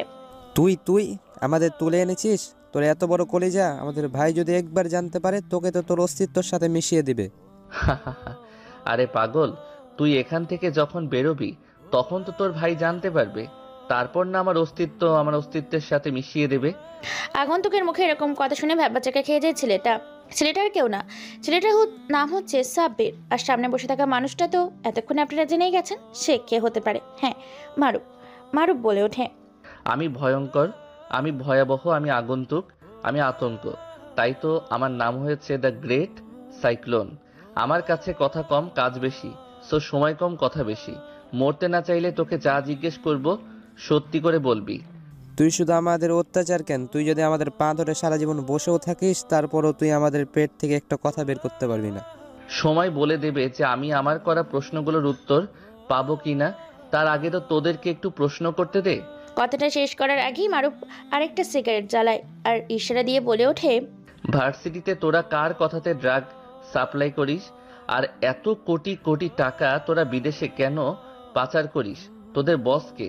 তুই আমাদের তুলে এনেছিস? তোর এত বড় কলিজা? আমাদের ভাই যদি একবার জানতে পারে, তোকে তো তোর অস্তিত্বের সাথে মিশিয়ে দিবে। আরে পাগল, তুই এখান থেকে যখন বেরোবি তখন তো তোর ভাই জানতে পারবে, তারপর না আমার অস্তিত্বের সাথে মিশিয়ে দেবে। আগন্তুকের মুখে এরকম কথা শুনে ভ্যাবাচাকা খেয়ে যায় ছেলেটার কেউ না। ছেলেটার নাম হচ্ছে সাব্বির। আর সামনে বসে থাকা মানুষটা তো এতক্ষণে আপনারা জেনেই গেছেন সে কে হতে পারে। হ্যাঁ, মারুফ বলে ওঠে, আমি ভয়ঙ্কর, আমি ভয়াবহ, আমি আগন্তুক, আমি আতঙ্ক। তাই তো আমার নাম হয়েছে দ্য গ্রেট সাইক্লোন। আমার কাছে কথা কম কাজ বেশি, সো সময় কম কথা বেশি। মরতে না চাইলে তোকে যা জিজ্ঞেস করব সত্যি করে বলবি। তুই শুধু আমাদের অত্যাচার কেন, তুই যদি আমাদের পা ধরে সারা জীবন বসেও থাকিস, তারপরও তুই আমাদের পেট থেকে একটা কথা বের করতে পারবি না। সময় বলে দেবে যে আমি আমার করা প্রশ্নগুলোর উত্তর পাবো কিনা। তার আগে তো তোদেরকে একটু প্রশ্ন করতে দে। কথাটা শেষ করার আগেই মারুফ আরেকটা সিগারেট জ্বালায় আর ইশারা দিয়ে বলে ওঠে, ভার্সিটিতে তোরা কার কথাতে ড্রাগ সাপ্লাই করিস? আর এত কোটি কোটি টাকা তোরা বিদেশে কেন পাচার করিস? তোদের বস কে?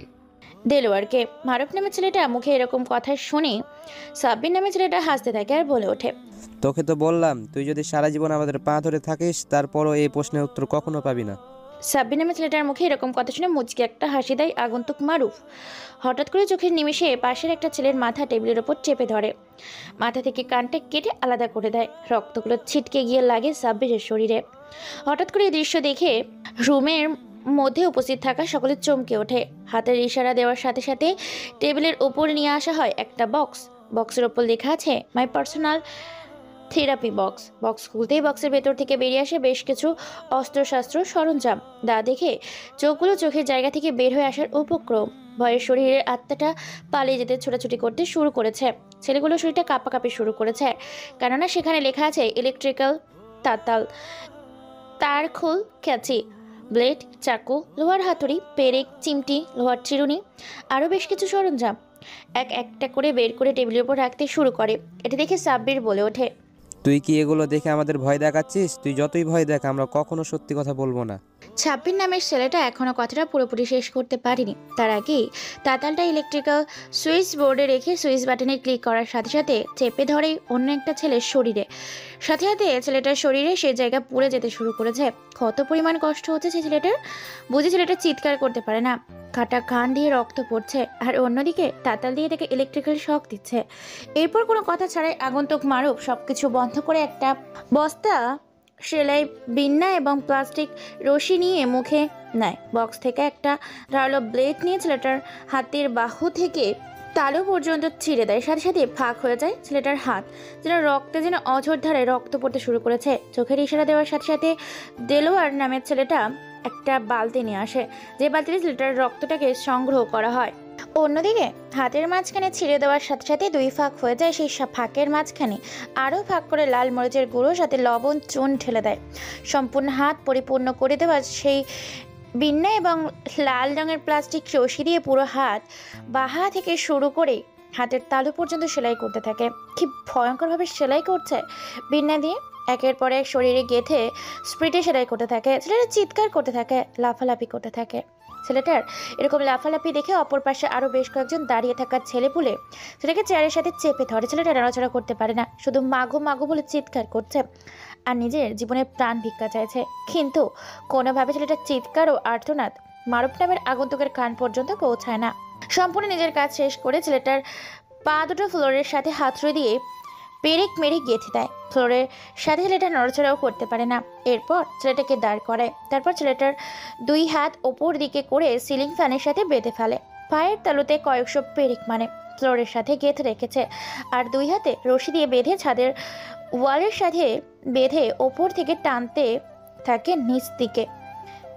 দেলোয়ারকে। মারুফ নামে ছেলেটা মুখে এরকম কথা শুনে সাব্বির নামে ছেলেটা হাসতে থাকে আর বলে ওঠে, তোকে তো বললাম, তুই যদি সারা জীবন আমাদের পা ধরে থাকিস, তারপরও এই প্রশ্নের উত্তর কখনো পাবি না। সাব্বির নামে ছেলেটার মুখে এরকম কথা শুনে মুচকি একটা হাসি দেয় আগন্তুক মারুফ। হঠাৎ করে চোখের নিমেষে পাশের একটা ছেলের মাথা টেবিলের ওপর চেপে ধরে। মাথা থেকে কানটা কেটে আলাদা করে দেয়। রক্তগুলো ছিটকে গিয়ে লাগে সাব্বিরের শরীরে। হঠাৎ করে এই দৃশ্য দেখে রুমের মধ্যে উপস্থিত থাকা সকলে চমকে ওঠে। হাতের ইশারা দেওয়ার সাথে সাথে টেবিলের ওপর নিয়ে আসা হয় একটা বক্সের ওপর লেখা আছে মাই পার্সোনাল থেরাপি বক্স খুলতেই বক্সের ভেতর থেকে বেরিয়ে আসে বেশ কিছু অস্ত্রশস্ত্র সরঞ্জাম। দা দেখে চোখগুলো চোখের জায়গা থেকে বের হয়ে আসার উপক্রম। ভয়ের শরীরের আত্মাটা পালিয়ে যেতে ছোটাছুটি করতে শুরু করেছে। ছেলেগুলো শরীরটা কাঁপাকাঁপি শুরু করেছে, কেননা সেখানে লেখা আছে ইলেকট্রিক্যাল তাতাল, তারখোল, ক্যাচি, ব্লেড, চাকু, লোহার হাতুড়ি, পেরেক, চিমটি, লোহার চিরুনি, আরও বেশ কিছু সরঞ্জাম একটা করে বের করে টেবিলের উপর রাখতে শুরু করে। এটা দেখে সাব্বির বলে ওঠে, তুই কি এগুলো দেখে আমাদের ভয় দেখাচ্ছিস? তুই যতই ভয় দেখ, আমরা কখনো সত্যি কথা বলবো না। সাব্বির নামের ছেলেটা এখনও কথাটা পুরোপুরি শেষ করতে পারেনি। তার আগেই তাতালটা ইলেকট্রিক্যাল সুইচ বোর্ডে রেখে সুইচ বাটনে ক্লিক করার সাথে সাথে চেপে ধরে অন্য একটা ছেলের শরীরে। সাথে সাথে ছেলেটার শরীরে সে জায়গা পুড়ে যেতে শুরু করেছে। কত পরিমাণ কষ্ট হচ্ছে সে ছেলেটার বুঝে ছেলেটা চিৎকার করতে পারে না, কাটা কান দিয়ে রক্ত পড়ছে, আর অন্যদিকে তাতাল দিয়ে তাকে ইলেকট্রিক্যাল শক দিচ্ছে। এরপর কোনো কথা ছাড়াই আগন্তুক মারুফ সবকিছু বন্ধ করে একটা বস্তা সেলাই বিন্না এবং প্লাস্টিক রশি নিয়ে মুখে নেয়। বক্স থেকে একটা ধারালো ব্লেড নিয়ে ছেলেটার হাতের বাহু থেকে তালু পর্যন্ত ছিঁড়ে দেয়। সাথে সাথে ফাঁক হয়ে যায় ছেলেটার হাত, যেন রক্তে যেন অঝোর ধারে রক্ত পড়তে শুরু করেছে। চোখের ইশারা দেওয়ার সাথে সাথে দেলোয়ার নামের ছেলেটা একটা বালতি নিয়ে আসে, যে বালতিতে ছেলেটার রক্তটাকে সংগ্রহ করা হয়। অন্যদিকে হাতের মাঝখানে ছিঁড়ে দেওয়ার সাথে সাথে 2 ফাঁক হয়ে যায়। সেই ফাঁকের মাঝখানে আরও ফাঁক করে লাল মরিচের গুঁড়ো সাথে লবণ চুন ঢেলে দেয়। সম্পূর্ণ হাত পরিপূর্ণ করে দেওয়া সেই বিন্না এবং লাল রঙের প্লাস্টিক রশি দিয়ে পুরো হাত, বাহা থেকে শুরু করে হাতের তালু পর্যন্ত সেলাই করতে থাকে। কি ভয়ঙ্করভাবে সেলাই করছে বিন্না দিয়ে, একের পর এক শরীরে গেঁথে স্প্রিটে সেলাই করতে থাকে। ছেলেটা চিৎকার করতে থাকে, লাফালাফি করতে থাকে। ছেলেটার এরকম লাফালাফি দেখে অপর পাশে আরও বেশ কয়েকজন দাঁড়িয়ে থাকা ছেলেপুলে ছেলেকে চেয়ারের সাথে চেপে ধরে। ছেলেটা নড়াচড়া করতে পারে না, শুধু মাগো মাগো বলে চিৎকার করছে আর নিজের জীবনের প্রাণ ভিক্ষা চাইছে। কিন্তু কোনোভাবে ছেলেটার চিৎকার ও আর্তনাদ মারুফ নামের আগন্তুকের কান পর্যন্ত পৌঁছায় না। সম্পূর্ণ নিজের কাজ শেষ করে ছেলেটার পা দুটো ফ্লোরের সাথে হাতড়ে দিয়ে পেরেক মেরে গেঁথে দেয়। ফ্লোরের সাথে ছেলেটা নড়াচড়াও করতে পারে না। এরপর ছেলেটাকে দাঁড় করায়। তারপর ছেলেটার 2 হাত ওপর দিকে করে সিলিং ফ্যানের সাথে বেঁধে ফেলে। পায়ের তালুতে কয়েকশো পেরেক মানে ফ্লোরের সাথে গেঁথে রেখেছে, আর 2 হাতে রশি দিয়ে বেঁধে ছাদের ওয়ালের সাথে বেঁধে ওপর থেকে টানতে থাকে নিচ দিকে।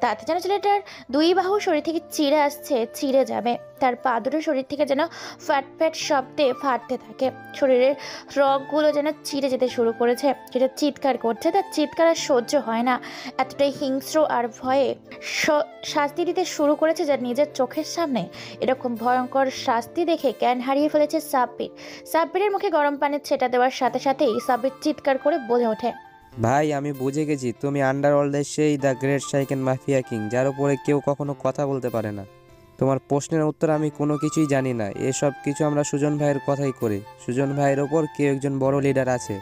তাতে যেন ছেলেটার 2 বাহু শরীর থেকে চিড়ে আসছে, চিড়ে যাবে। তার পা দুটো শরীর থেকে যেন ফ্যাট ফ্যাট শব্দে ফাটতে থাকে। শরীরের রগগুলো যেন চিড়ে যেতে শুরু করেছে। যেটা চিৎকার করছে, তার চিৎকার আর সহ্য হয় না। এতটাই হিংস্র আর ভয়ে শাস্তি দিতে শুরু করেছে, যা নিজের চোখের সামনে এরকম ভয়ঙ্কর শাস্তি দেখে জ্ঞান হারিয়ে ফেলেছে সাব্বির। সাব্বিরের মুখে গরম পানির ছেটা দেওয়ার সাথে সাথেই সাব্বির চিৎকার করে বলে ওঠে, ভাই আমি বুঝে গেছি তুমি আন্ডারওয়ার্ল্ডের সেই দ্য গ্রেট শাইকেন মাফিয়া কিং, যার উপরে কেউ কখনো কথা বলতে পারে না। তোমার প্রশ্নের উত্তর আমি কোনো কিছুই জানি না। এসব কিছু আমরা সুজন ভাইয়ের কথাই করি। সুজন ভাইয়ের ওপর কেউ একজন বড় লিডার আছে,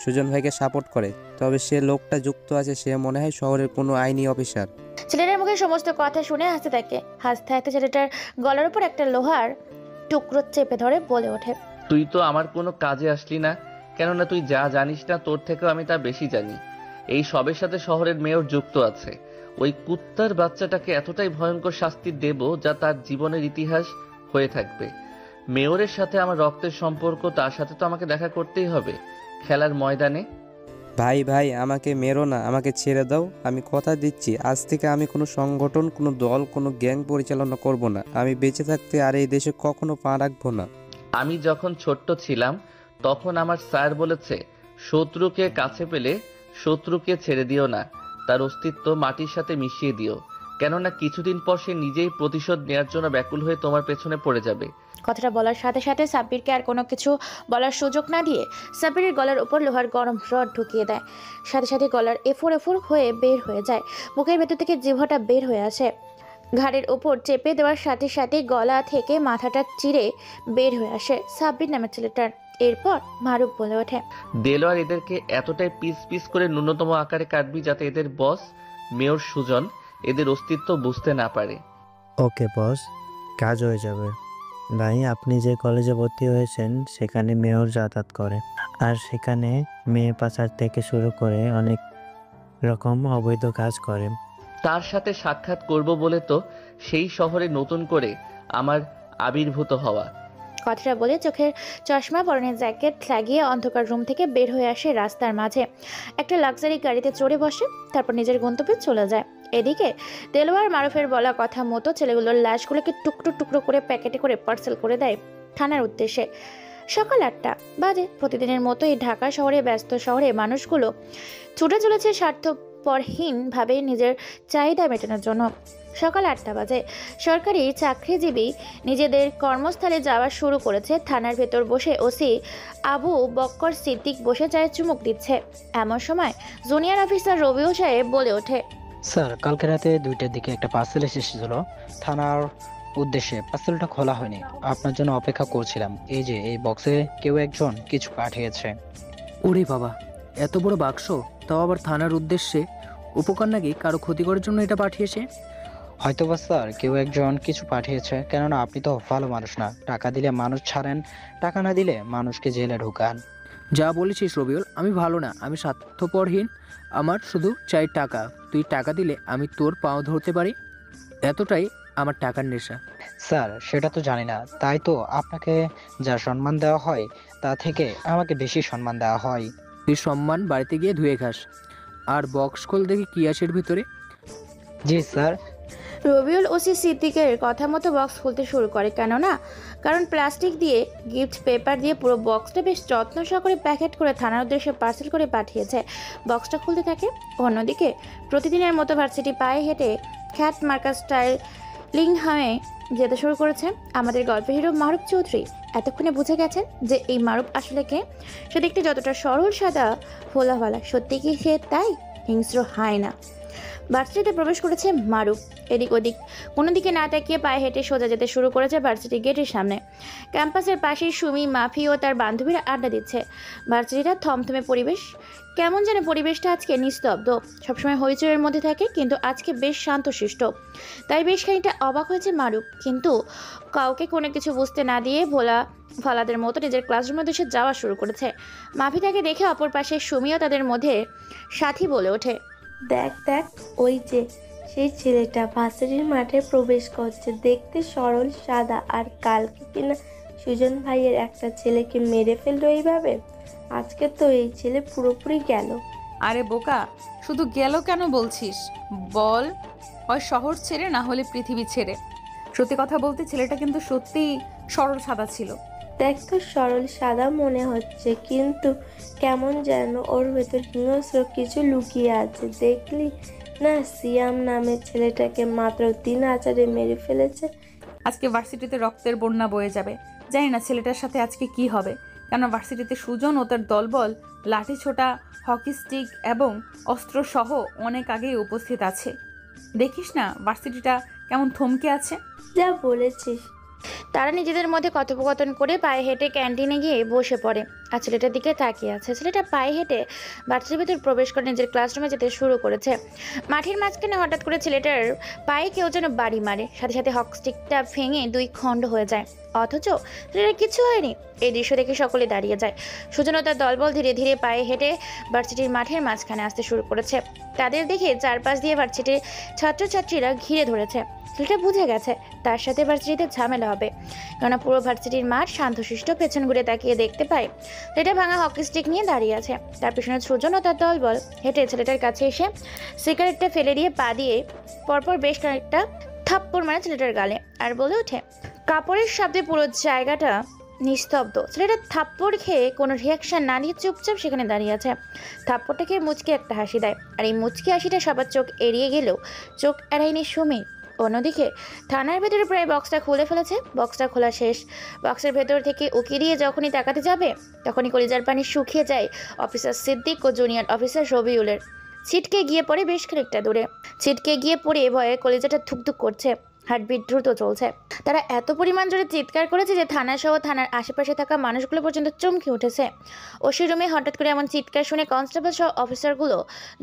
সুজন ভাইকে সাপোর্ট করে। তবে সে লোকটা যুক্ত আছে, সে মনে হয় শহরের কোনো আইনি অফিসার। ছেলেটার মুখে সমস্ত কথা শুনে হাসতে থাকে। হাসতে হাসতে ছেলেটার গলার উপর একটা লোহার টুকরো চেপে ধরে বলে ওঠে, তুই তো আমার কোনো কাজে আসলি না, কেননা তুই যা জানিস না তোর থেকেও আমি তা বেশি জানি। এই সবের সাথে শহরের মেয়র যুক্ত আছে। ওই কুত্তার বাচ্চাটাকে এতটাই ভয়ঙ্কর শাস্তি দেব যা তার জীবনের ইতিহাস হয়ে থাকবে। মেয়রের সাথে আমার রক্তের সম্পর্ক, তার সাথে তো আমাকে দেখা করতেই হবে খেলার ময়দানে। ভাই ভাই আমাকে মেরো না, আমাকে ছেড়ে দাও। আমি কথা দিচ্ছি আজ থেকে আমি কোনো সংগঠন, কোনো দল, কোনো গ্যাং পরিচালনা করব না। আমি বেঁচে থাকতে আর এই দেশে কখনো পা রাখবো না। আমি যখন ছোট্ট ছিলাম তখন আমার স্যার বলেছে, শত্রুকে কাছে পেলে শত্রুকে ছেড়ে দিও না, তার অস্তিত্ব মাটির সাথে মিশিয়ে দিও, কেননা কিছুদিন পর সে নিজেই প্রতিশোধ নেওয়ার জন্য ব্যাকুল হয়ে তোমার পেছনে পড়ে যাবে। কথাটা বলার সাথে সাথে সাব্বিরকে আর কোনো কিছু বলার সুযোগ না দিয়ে সাব্বিরের গলার উপর লোহার গরম রড ঢুকিয়ে দেয়। সাথে সাথে গলার এফোর এফোর হয়ে বের হয়ে যায়। মুখের ভেতর থেকে জিহ্বাটা বের হয়ে আসে। ঘাড়ের ওপর চেপে দেওয়ার সাথে সাথে গলা থেকে মাথাটা চিরে বের হয়ে আসে সাব্বির নামের ছেলেটার। এরপর মারুফ বলে ওঠে, দেলোয়ার এদেরকে এতটাই পিস পিস করে ন্যূনতম আকারে কাটবি যাতে এদের বস মেয়র সুজন এদের অস্তিত্ব বুঝতে না পারে। ওকে বস, কাজ হয়ে যাবে। ভাই আপনি যে কলেজে ভর্তি হয়েছেন সেখানে মেয়র যাতায়াত করে, আর সেখানে মেয়ে পাচার থেকে শুরু করে অনেক রকম অবৈধ কাজ করে। তার সাথে সাক্ষাৎ করব বলে তো সেই শহরে নতুন করে আমার আবির্ভূত হওয়া। কথাটা বলে চোখের চশমা পরনের জ্যাকেট লাগিয়ে অন্ধকার রুম থেকে বের হয়ে আসে রাস্তার মাঝে। একটা লাক্সারি গাড়িতে চড়ে বসে, তারপর নিজের গন্তব্যে চলে যায়। এদিকে দেলোয়ার মারুফের বলা কথা মতো ছেলেগুলোর লাশগুলোকে টুকরো টুকরো করে প্যাকেটে করে পার্সেল করে দেয় থানার উদ্দেশ্যে। সকাল 8টা বাজে। প্রতিদিনের মতো এই ঢাকা শহরে, ব্যস্ত শহরে মানুষগুলো ছুটে চলেছে স্বার্থপরহীনভাবে নিজের চাহিদা মেটানোর জন্য। সকাল 8টা বাজে। সরকারি চাকরিজীবী নিজেদের কর্মস্থলে যাওয়া শুরু করেছে। থানার ভেতর বসে ওসি আবু বক্কর সিদ্দিক বসে চায়ে চুমুক দিচ্ছে। এমন সময় জুনিয়র অফিসার রবিউল সাহেব বলে ওঠে, স্যার কালকে রাতে 2টার দিকে একটা পার্সেল এসেছিল থানার উদ্দেশ্যে। পার্সেলটা খোলা হয়নি, আপনার জন্য অপেক্ষা করছিলাম। এই যে এই বক্সে কেউ একজন কিছু পাঠিয়েছে। ওরে বাবা, এত বড় বাক্স, তাও আবার থানার উদ্দেশ্যে। উপকার নাকি কারো ক্ষতি করার জন্য এটা পাঠিয়েছে? হয়তোবা স্যার কেউ একজন কিছু পাঠিয়েছে, কেননা আপনি তো ভালো মানুষ না। টাকা দিলে মানুষ ছাড়েন, টাকা না দিলে মানুষকে জেলে ঢুকান। যা বলেছিস রবিউল, আমি ভালো না, আমি স্বার্থপরহীন, আমার শুধু চাই টাকা। তুই টাকা দিলে আমি তোর পাও ধরতে পারি, এতটাই আমার টাকার নেশা। স্যার সেটা তো জানি না, তাই তো আপনাকে যা সম্মান দেওয়া হয় তা থেকে আমাকে বেশি সম্মান দেওয়া হয়। তুই সম্মান বাড়িতে গিয়ে ধুয়ে খাস। আর বক্স খোল দেখি কি আছে এর ভিতরে। জি স্যার। রবিউল ওসি সিদ্দিকের কথা মতো বক্স খুলতে শুরু করে, কারণ প্লাস্টিক দিয়ে গিফট পেপার দিয়ে পুরো বক্সটা বেশ যত্ন সহকারে প্যাকেট করে থানার উদ্দেশ্যে পার্সেল করে পাঠিয়েছে। বক্সটা খুলতে থাকে। অন্যদিকে প্রতিদিনের মতো ভার্সিটি পায়ে হেঁটে খ্যাট মার্কা স্টাইলিং হয়ে যেতে শুরু করেছে আমাদের গল্পের হিরো মারুফ চৌধুরী। এতক্ষণে বুঝে গেছেন যে এই মারুফ আসলে কে। সে দেখতে যতটা সরল সাদা ভোলাভালা, সত্যি কি সে তাই হিংস্র হয় না। ভার্সিটিতে প্রবেশ করেছে মারুফ। এদিক ওদিক কোনো দিকে না তাকিয়ে পায়ে হেঁটে সোজা যেতে শুরু করেছে ভার্সিটি গেটের সামনে। ক্যাম্পাসের পাশেই সুমি, মাফি ও তার বান্ধবীরা আড্ডা দিচ্ছে। ভার্সিটিটা থমথমে পরিবেশ, কেমন যেন পরিবেশটা আজকে নিস্তব্ধ। সবসময় হইচইয়ের মধ্যে থাকে, কিন্তু আজকে বেশ শান্তশিষ্ট। তাই বেশ খানিকটা অবাক হয়েছে মারুফ, কিন্তু কাউকে কোনো কিছু বুঝতে না দিয়ে ভোলা ফালাদের মতো নিজের ক্লাসরুমের দেশে যাওয়া শুরু করেছে। মাফি তাকে দেখে অপর পাশে সুমিও তাদের মধ্যে সাথী বলে ওঠে, দেখ দেখ, ওই যে সেই ছেলেটা ভার্সিটির মাঠে প্রবেশ করছে, দেখতে সরল সাদা, আর কালকে কিনা সুজন ভাইয়ের একটা ছেলেকে মেরে ফেললো এইভাবে। আজকে তো এই ছেলে পুরোপুরি গেল। আরে বোকা, শুধু গেল কেন বলছিস? বল, হয় শহর ছেড়ে না হলে পৃথিবী ছেড়ে। সত্যি কথা বলতে ছেলেটা কিন্তু সত্যিই সরল সাদা ছিল। দেখ তো, সরল সাদা মনে হচ্ছে, কিন্তু কেমন যেন ওর ভেতর হিংস্র কিছু লুকিয়ে আছে। দেখলি না, সিয়াম নামের ছেলেটাকে মাত্র 3 আচারে মেরে ফেলেছে। আজকে ভার্সিটিতে রক্তের বন্যা বয়ে যাবে। জানি না ছেলেটার সাথে আজকে কি হবে, কেন ভার্সিটিতে সুজন ও তার দলবল লাঠি ছোটা, হকি স্টিক এবং অস্ত্র সহ অনেক আগেই উপস্থিত আছে। দেখিস না ভার্সিটিটা কেমন থমকে আছে। যা বলেছিস। তারা নিজেদের মধ্যে কথোপকথন করে পায়ে হেঁটে ক্যান্টিনে গিয়ে বসে পড়ে। আর ছেলেটার দিকে তাকিয়ে আছে। ছেলেটা পায়ে হেঁটে ভার্সিটির ভেতর প্রবেশ করে নিজের ক্লাসরুমে যেতে শুরু করেছে। মাঠের মাঝখানে হঠাৎ করে ছেলেটার পায়ে কেউ যেন বাড়ি মারে, সাথে সাথে হক স্টিকটা ভেঙে 2 খণ্ড হয়ে যায়। অথচ ছেলেটার কিছু হয়নি। এই দৃশ্য দেখে সকলে দাঁড়িয়ে যায়। সুজন ও তার দলবল ধীরে ধীরে পায়ে হেঁটে ভার্সিটির মাঠের মাঝখানে আসতে শুরু করেছে। তাদের দেখে চারপাশ দিয়ে ভার্সিটির ছাত্রছাত্রীরা ঘিরে ধরেছে। ছেলেটা বুঝে গেছে তার সাথে ভার্সিটিতে ঝামেলা হবে, কেননা পুরো ভার্সিটির মাঠ শান্তশিষ্ট। পেছন ঘুরে তাকিয়ে দেখতে পায় ছেলেটা ভাঙা হকি স্টিক নিয়ে দাঁড়িয়ে আছে। তার পিছনে সুজন ও তার দলবল হেঁটে ছেলেটার কাছে এসে সিগারেটটা ফেলে দিয়ে পা দিয়ে পরপর বেশ কয়েকটা থাপ্পড় মারে ছেলেটার গালে, আর বলে ওঠে। কাপড়ের শব্দে পুরো জায়গাটা নিস্তব্ধ। ছেলেটা থাপ্পড় খেয়ে কোনো রিয়াকশন না দিয়ে চুপচাপ সেখানে দাঁড়িয়ে আছে। থাপ্পড়টা খেয়ে মুচকি একটা হাসি দেয়, আর এই মুচকি হাসিটা সবার চোখ এড়িয়ে গেলেও চোখ এড়ায়নি সুমি। অন্যদিকে থানার ভেতরে প্রায় বক্সটা খুলে ফেলেছে। বক্সটা খোলা শেষ। বক্সের ভেতর থেকে উকি দিয়ে যখনই তাকাতে যাবে, তখনই কলিজার পানি শুকিয়ে যায় অফিসার সিদ্দিক ও জুনিয়র অফিসার রবিউলের। ছিটকে গিয়ে পড়ে বেশ খানিকটা দূরে। ছিটকে গিয়ে পড়ে ভয়ে কলিজাটা ধুকধুক করছে, হার্টবিট দ্রুত চলছে। তারা এত পরিমাণ জোরে চিৎকার করেছে যে থানাসহ থানার আশেপাশে থাকা মানুষগুলো পর্যন্ত চমকে উঠেছে। ওসি রুমে হঠাৎ করে এমন চিৎকার শুনে কনস্টেবল সহ অফিসারগুলো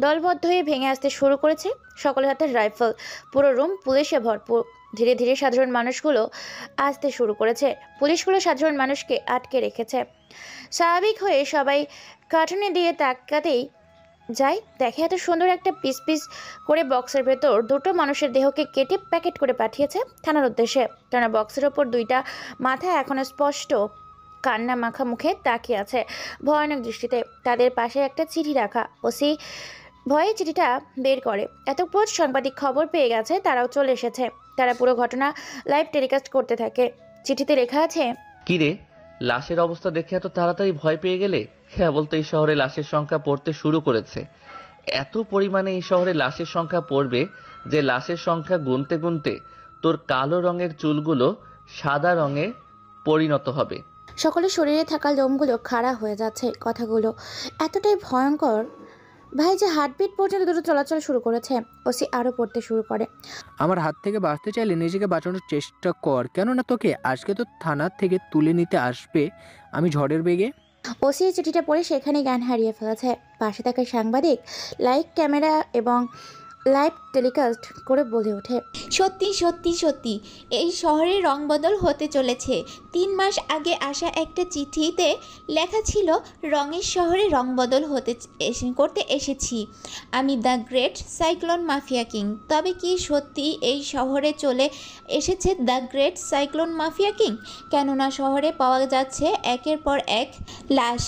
দলবদ্ধ হয়ে ভেঙে আসতে শুরু করেছে। সকলের হাতে রাইফেল, পুরো রুম পুলিশে ভরপুর। ধীরে ধীরে সাধারণ মানুষগুলো আসতে শুরু করেছে। পুলিশগুলো সাধারণ মানুষকে আটকে রেখেছে। স্বাভাবিক হয়ে সবাই কার্টুনে দিয়ে তাকাতেই যাই দেখে এত সুন্দর একটা পিস পিস করে বক্সের ভেতর 2টো মানুষের দেহকে কেটে প্যাকেট করে পাঠিয়েছে থানার উদ্দেশ্যে। টানা বক্সের ওপর 2টা মাথা এখনো স্পষ্ট কান্না মাখা মুখে তাকিয়ে আছে ভয়ানক দৃষ্টিতে। তাদের পাশে একটা চিঠি রাখা। ওসি ভয়ে চিঠিটা বের করে। এতপর সাংবাদিক খবর পেয়ে গেছে, তারাও চলে এসেছে। তারা পুরো ঘটনা লাইভ টেলিকাস্ট করতে থাকে। চিঠিতে লেখা আছে, কিরে, লাশের অবস্থা দেখে এত তাড়াতাড়ি ভয় পেয়ে গেলে? কেবল তো এই শহরে লাশের সংখ্যা পড়তে শুরু করেছে। এত পরিমাণে এই শহরে লাশের সংখ্যা পড়বে যে লাশের সংখ্যা গুনতে গুনতে তোর কালো রঙের চুলগুলো সাদা রঙে পরিণত হবে। সকলের শরীরে থাকা লোমগুলো খাড়া হয়ে যাচ্ছে। কথাগুলো এতটাই ভয়ঙ্কর ভাই যে হার্টবিট পর্যন্ত দ্রুত চলাচল শুরু করেছে। ওসি আরও পড়তে শুরু করে, আমার হাত থেকে বাঁচতে চাইলে নিজেকে বাঁচানোর চেষ্টা কর, কেননা তোকে আজকে তো থানা থেকে তুলে নিতে আসবে আমি ঝড়ের বেগে। ওসি চিঠিটা পড়ে সেখানে জ্ঞান হারিয়ে ফেলেছে। পাশে থাকা সাংবাদিক লাইভ ক্যামেরা এবং লাইভ টেলিকাস্ট করে বলে ওঠে, সত্যি সত্যি সত্যি এই শহরে রংবদল হতে চলেছে। 3 মাস আগে আসা একটা চিঠিতে লেখা ছিল রঙের শহরে রংবদল করতে এসেছি আমি, the great cyclone mafia king. তবে কি সত্যি এই শহরে চলে এসেছে the great cyclone mafia king? কেননা শহরে পাওয়া যাচ্ছে একের পর এক লাশ,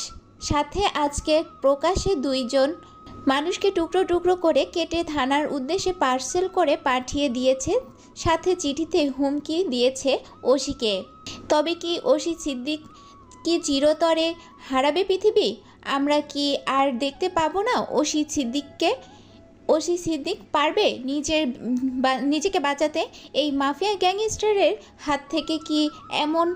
সাথে আজকে প্রকাশ্যে 2 জন মানুষকে টুকরো টুকরো করে কেটে থানার উদ্দেশ্যে পার্সেল করে পাঠিয়ে দিয়েছে, সাথে চিঠিতে হুমকি দিয়েছে ওসিকে। তবে কি ওসি সিদ্দিক কি চিরতরে হারাবে পৃথিবী? আমরা কি আর দেখতে পাবো না ওসি সিদ্দিককে? ওসি সিদ্দিক পারবে নিজেকে বাঁচাতে? এই মাফিয়া গ্যাংস্টারের হাত থেকে কি এমন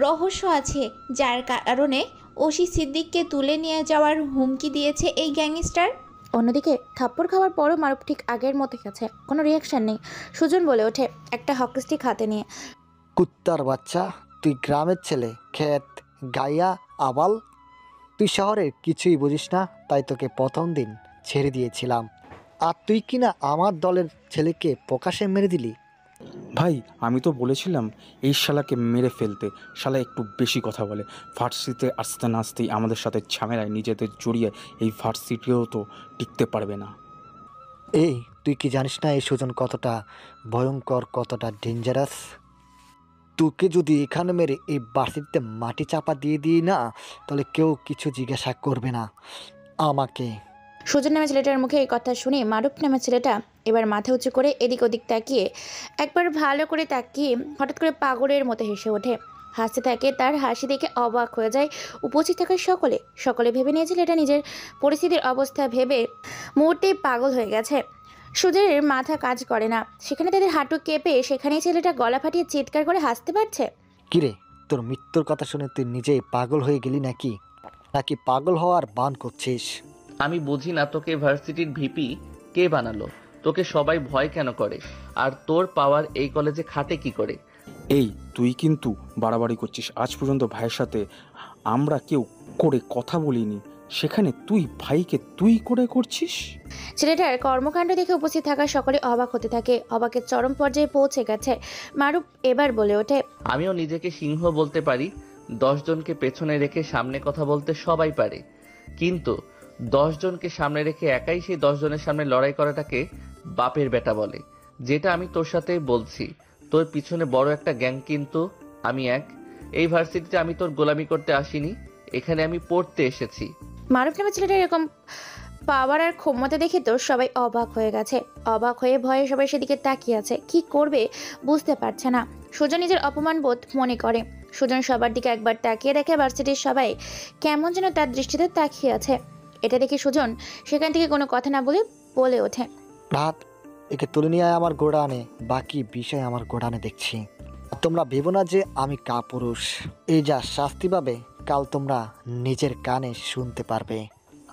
রহস্য আছে যার কারণে ওসি সিদ্দিককে তুলে নিয়ে যাওয়ার হুমকি দিয়েছে এই গ্যাংস্টার? অন্যদিকে থাপ্পড় খাওয়ার পরও মারুফ ঠিক আগের মতো গেছে, কোনো রিয়াকশন নেই। সুজন বলে ওঠে একটা হকি স্টিক হাতে নিয়ে, কুত্তার বাচ্চা, তুই গ্রামের ছেলে, ক্ষেত গাইয়া আবাল, তুই শহরের কিছুই বুঝিস না, তাই তোকে প্রথম দিন ছেড়ে দিয়েছিলাম। আর তুই কিনা আমার দলের ছেলেকে প্রকাশ্যে মেরে দিলি। ভাই আমি তো বলেছিলাম এই শালাকে মেরে ফেলতে, শালা একটু বেশি কথা বলে। ভার্সিটিতে আসতে না আসতেই আমাদের সাথে ঝামেলায় নিজেদের জড়িয়ে এই ভার্সিটিও তো টিকতে পারবে না। এই তুই কি জানিস না এই সুজন কতটা ভয়ঙ্কর, কতটা ডেঞ্জারাস? তোকে যদি এখানে মেরে এই ভার্সিটিতে মাটি চাপা দিয়ে দিই না, তাহলে কেউ কিছু জিজ্ঞাসা করবে না আমাকে। সুজন নামে ছেলেটার মুখে এই কথা শুনে মারুফ নামে ছেলেটা এবার মাথা উঁচু করে এদিক ওদিক তাকিয়ে একবার ভালো করে তাকিয়ে হঠাৎ করে পাগলের মতো হেসে ওঠে। হাসতে থাকে, তার হাসি দেখে অবাক হয়ে যায় উপস্থিত থাকা সকলে ভেবে নিয়েছিল এটা নিজের পরিস্থিতির অবস্থা ভেবে মুহূর্তেই পাগল হয়ে গেছে। সুজনের মাথা কাজ করে না, সেখানে তাদের হাঁটু কেঁপে সেখানেই ছেলেটা গলা ফাটিয়ে চিৎকার করে হাসতে পারছে। কিরে, তোর মৃত্যুর কথা শুনে তুই নিজেই পাগল হয়ে গেলি নাকি পাগল হওয়ার বান করছিস? আমি বুঝি না তোকে ভার্সিটির ভিপি কে বানালো? তোকে সবাই ভয় কেন করে? আর তোর পাওয়ার এই কলেজে খাটে কি করে? এই তুই কিন্তু বাড়াবাড়ি করছিস। আজ পর্যন্ত ভাইয়ের সাথে আমরা কেউ করে কথা বলিনি, সেখানে তুই ভাইকে তুই করে করছিস। ছেলেটার কর্মকাণ্ড দেখে উপস্থিত থাকা সকলে অবাক হতে থাকে, অবাকের চরম পর্যায়ে পৌঁছে গেছে। মারুফ এবার বলে ওঠে, আমিও নিজেকে সিংহ বলতে পারি। 10 জনকে পেছনে রেখে সামনে কথা বলতে সবাই পারে, কিন্তু 10 জনকে সামনে রেখে একাই সেই 10 জনের সামনে লড়াই করাটাকে বাপের বেটা বলে। যেটা আমি তোর সাথে বলছি, তোর পিছনে বড় একটা গ্যাং, কিন্তু আমি এই ভার্সিটিতে আমি তোর গোলামি করতে আসিনি, এখানে আমি পড়তে এসেছি। মারুফ নামে ছেলেটা এরকম পাওয়ার আর ক্ষমতা দেখে তো সবাই অবাক হয়ে গেছে। অবাক হয়ে ভয়ে সবাই সেদিকে তাকিয়ে আছে, কি করবে বুঝতে পারছে না। সুজন নিজের অপমান বোধ মনে করে। সুজন সবার দিকে একবার তাকিয়ে দেখে ভার্সিটির সবাই কেমন যেন তার দৃষ্টিতে তাকিয়ে আছে। এটা দেখে সুজন সেখান থেকে কোনো কথা না বলে ওঠে, রাত, একে তুলে নিয়ে আমার গোডানে, বাকি বিষয় আমার গোডানে দেখছি। তোমরা ভেবো না যে আমি কাপুরুষ। এই যা শাস্তি পাবে কাল তোমরা নিজের কানে শুনতে পারবে।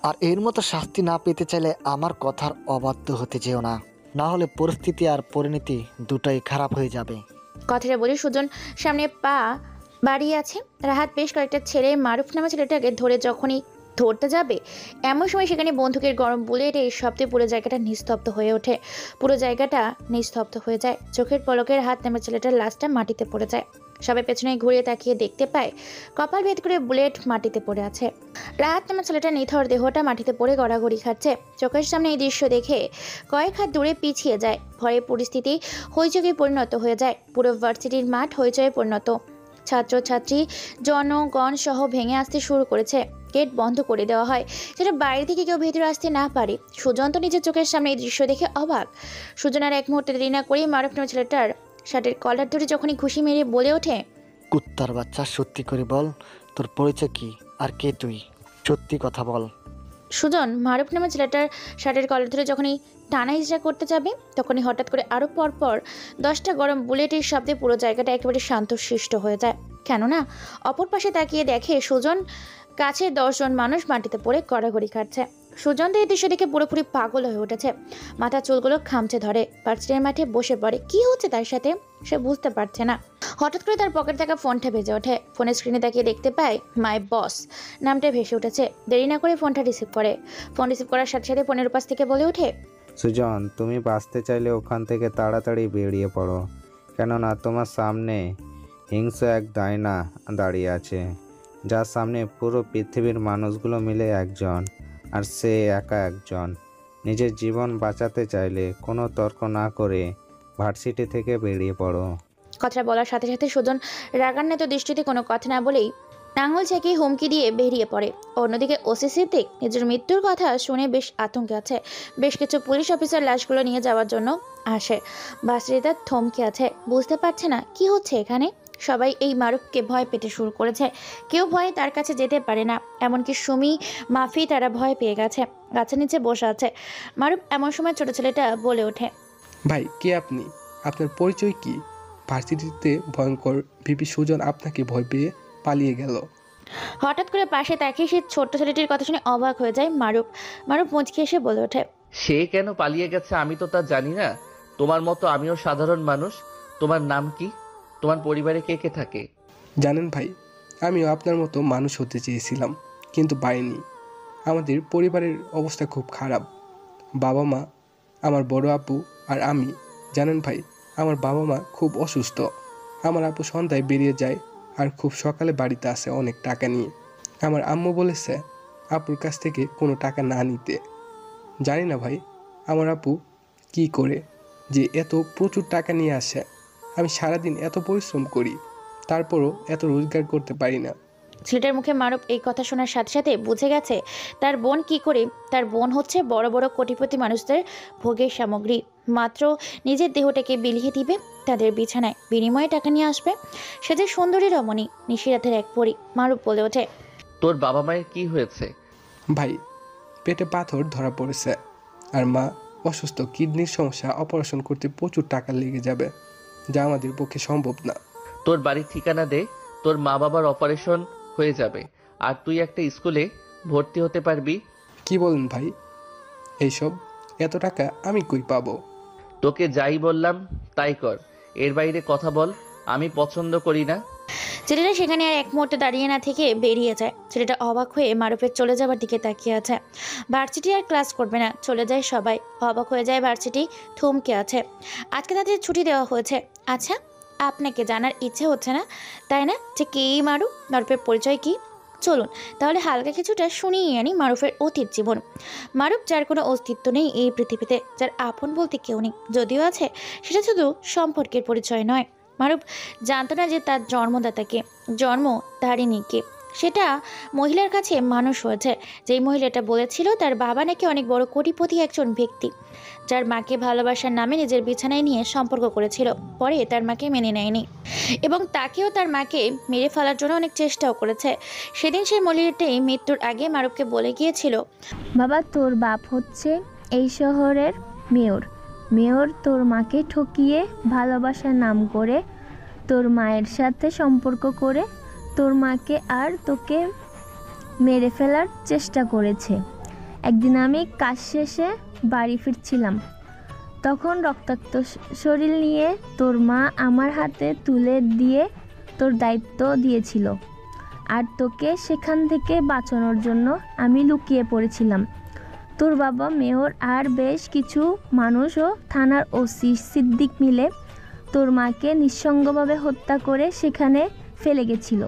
আর এর মতো শাস্তি না পেতে চাইলে আমার কথার অবাধ্য হতে যেও না, না হলে পরিস্থিতি আর পরিণতি দুটোই খারাপ হয়ে যাবে। কথাটা বলে সুজন সামনে পা বাড়িয়ে আছে। রাহাত বেশ কয়েকটা ছেলে মারুফ নামে ছেলেটাকে ধরে যখনই ধরতে যাবে, এমন সময় সেখানে বন্দুকের গরম বুলেট এই শব্দে পুরো জায়গাটা নিস্তব্ধ হয়ে ওঠে। পুরো জায়গাটা নিস্তব্ধ হয়ে যায়। চোখের পলকের হাত নামে ছেলেটার লাশটা মাটিতে পড়ে যায়। সবাই পেছনে ঘুরিয়ে তাকিয়ে দেখতে পায় কপাল ভেদ করে বুলেট মাটিতে পড়ে আছে। রাহাত নামে ছেলেটা নিথর দেহটা মাটিতে পড়ে গড়াগড়ি খাচ্ছে। চোখের সামনে এই দৃশ্য দেখে কয়েক হাত দূরে পিছিয়ে যায়। ভয়ে পরিস্থিতি হইচয়ে পরিণত হয়ে যায়। পুরো ভার্সিটির মাঠ হইচয়ে পরিণত। ছাত্রছাত্রী জনগণ সহ ভেঙে আসতে শুরু করেছে। গেট বন্ধ করে দেওয়া হয় যেন বাইরে থেকে কেউ ভেতরে আসতে না পারে। সুজন তো নিজের চোখের সামনে এই দৃশ্য দেখে অবাক। সুজন আর এক মুহূর্তে দেরি না করেই মারুফ নামে ছেলেটার শার্টের কলার ধরে যখনই খুশি মেরে বলে ওঠে, কুত্তার বাচ্চা, সত্যি করে বল তোর পরিচয় কি আর কে তুই? সত্যি কথা বল। সুজন মারুফ নামে ছেলেটার শার্টের কলার ধরে যখনই টানা হিজড়া করতে যাবে, তখনই হঠাৎ করে আরও পরপর 10টা গরম বুলেটের শব্দে পুরো জায়গাটা একেবারে শান্তশিষ্ট হয়ে যায়। কেননা অপর পাশে তাকিয়ে দেখে সুজন কাছে 10 জন মানুষ মাটিতে পড়ে গড়াগড়ি খাচ্ছে। সুজন এই দৃশ্য দেখে পুরোপুরি পাগল হয়ে উঠেছে। মাথা চুলগুলো খামচে ধরে, ভার্সিটির মাঠে বসে পড়ে। কি হচ্ছে তার সাথে সে বুঝতে পারছে না। হঠাৎ করে তার পকেট থাকা ফোনটা বেজে ওঠে। ফোনের স্ক্রিনে তাকিয়ে দেখতে পায় মাই বস নামটা ভেসে উঠেছে। দেরি না করে ফোনটা রিসিভ করে। ফোন রিসিভ করার সাথে সাথে ফোনের পাশ থেকে বলে ওঠে, সুজন, তুমি বাঁচতে চাইলে ওখান থেকে তাড়াতাড়ি বেরিয়ে পড়ো, কেননা তোমার সামনে হিংস্র এক ডাইনা দাঁড়িয়ে আছে, যার সামনে পুরো পৃথিবীর মানুষগুলো মিলে একজন, আর সে একা একজন। নিজের জীবন বাঁচাতে চাইলে কোনো তর্ক না করে ভার্সিটি থেকে বেরিয়ে পড়ো। কথাটা বলার সাথে সাথে সুজন রাগান্বিত দৃষ্টিতে কোনো কথা না বলেই আঙুল ছেঁকে হুমকি দিয়ে বেরিয়ে পড়ে। অন্যদিকে ওসি সিদ্দিক নিজের মৃত্যুর কথা শুনে বেশ আতঙ্কে আছে। বেশ কিছু পুলিশ অফিসার লাশগুলো নিয়ে যাওয়ার জন্য আসে। বাসরিতা থমকে আছে, বুঝতে পারছে না কি হচ্ছে এখানে। সবাই এই মারুফকে ভয় পেতে শুরু করেছে। কেউ ভয়ে তার কাছে যেতে পারে না, এমনকি সুমি, মাফি তারা ভয় পেয়ে গেছে, গাছের নিচে বসে আছে। মারুফ এমন সময় ছোট ছেলেটা বলে ওঠে, ভাই কে আপনি? আপনার পরিচয় কি? ভার্সিটিতে ভয়ঙ্কর ভিপি সুজন আপনাকে ভয় পেয়ে পালিয়ে গেল। হঠাৎ করে পাশে তাকিয়ে সে ছোট্ট ছেলেটির কথা শুনে অবাক হয়ে যায় মারুফ। মারুফ মুচকি এসে বলে ওঠে, সে কেন পালিয়ে গেছে আমি তো তা জানি না। তোমার মতো আমিও সাধারণ মানুষ। তোমার নাম কি? তোমার পরিবারে কে কে থাকে? জানেন ভাই, আমিও আপনার মতো মানুষ হতে চেয়েছিলাম, কিন্তু পাইনি। আমাদের পরিবারের অবস্থা খুব খারাপ। বাবা মা, আমার বড় আপু আর আমি। জানেন ভাই, আমার বাবা মা খুব অসুস্থ। আমার আপু সন্ধ্যায় বেরিয়ে যায় আর খুব সকালে বাড়িতে আসে অনেক টাকা নিয়ে। আমার আম্মু বলেছে আপুর কাছ থেকে কোনো টাকা না নিতে। জানি না ভাই, আমার আপু কি করে যে এত প্রচুর টাকা নিয়ে আসে। আমি সারাদিন এত পরিশ্রম করি, তারপরও এত রোজগার করতে পারি না। ছেলেটার মুখে মারুফ এই কথা শোনার সাথে সাথে বুঝে গেছে তার বোন কি করে। তার বোন হচ্ছে বড় বড় কোটিপতি মানুষদের ভোগের সামগ্রী। মাত্র নিজের দেহটাকে বিলিয়ে দিবে তাদের বিছানায়, বিনিময়ে টাকা নিয়ে আসবে। সে যে সুন্দরী রমণী, নিশিরাতের এক পরী। মারুফ বলে ওঠে, তোর বাবা মায়ের কি হয়েছে? ভাই, পেটে পাথর ধরা পড়েছে আর মা অসুস্থ, কিডনির সমস্যা, অপারেশন করতে প্রচুর টাকা লেগে যাবে, যা আমাদের পক্ষে সম্ভব না। তোর বাড়ির ঠিকানা দে, তোর মা বাবার অপারেশন হয়ে যাবে আর তুই একটা স্কুলে ভর্তি হতে পারবি। কি বলেন ভাই? এইসব এত টাকা আমি কই পাবো? তোকে যাই বললাম তাই কর, এর বাইরে কথা বল আমি পছন্দ করি না। ছেলেটা সেখানে আর এক মুহূর্তে দাঁড়িয়ে না থেকে বেরিয়ে যায়। ছেলেটা অবাক হয়ে মারুফের চলে যাবার দিকে তাকিয়ে আছে। ভার্সিটি আর ক্লাস করবে না, চলে যায় সবাই। অবাক হয়ে যায় ভার্সিটি, থমকে আছে। আজকে তাদের ছুটি দেওয়া হয়েছে। আচ্ছা, আপনাকে জানার ইচ্ছে হচ্ছে না তাই না যে কেই মারুফ, মারুফের পরিচয় কি? চলুন তাহলে হালকা কিছুটা শুনিয়ে আনি মারুফের অতীত জীবন। মারুফ যার কোনো অস্তিত্ব নেই এই পৃথিবীতে, যার আপন বলতে কেউ নেই। যদিও আছে, সেটা শুধু সম্পর্কের পরিচয় নয়। মারুফ জানতো না যে তার জন্মদাতাকে, জন্মধারিণীকে। সেটা মহিলার কাছে মানুষ হয়েছে, যেই মহিলাটা বলেছিল তার বাবা নাকি অনেক বড় কোটিপতি একজন ব্যক্তি, যার মাকে ভালোবাসার নামে নিজের বিছানায় নিয়ে সম্পর্ক করেছিল। পরে তার মাকে মেনে নেয়নি এবং তাকেও তার মাকে মেরে ফেলার জন্য অনেক চেষ্টাও করেছে। সেদিন সেই মহিলাটাই মৃত্যুর আগে মারুফকে বলে গিয়েছিল, বাবা, তোর বাপ হচ্ছে এই শহরের মেয়র। মেয়র তোর মাকে ঠকিয়ে ভালোবাসার নাম করে তোর মায়ের সাথে সম্পর্ক করে তোর মাকে আর তোকে মেরে ফেলার চেষ্টা করেছে। একদিন আমি কাজ শেষে বাড়ি ফিরছিলাম, তখন রক্তাক্ত শরীর নিয়ে তোর মা আমার হাতে তুলে দিয়ে তোর দায়িত্ব দিয়েছিল, আর তোকে সেখান থেকে বাঁচানোর জন্য আমি লুকিয়ে পড়েছিলাম। তোর বাবা মেয়র আর বেশ কিছু মানুষ ও থানার ওসি সিদ্দিক মিলে তোর মাকে নিঃসঙ্গভাবে হত্যা করে সেখানে ফেলে গেছিল।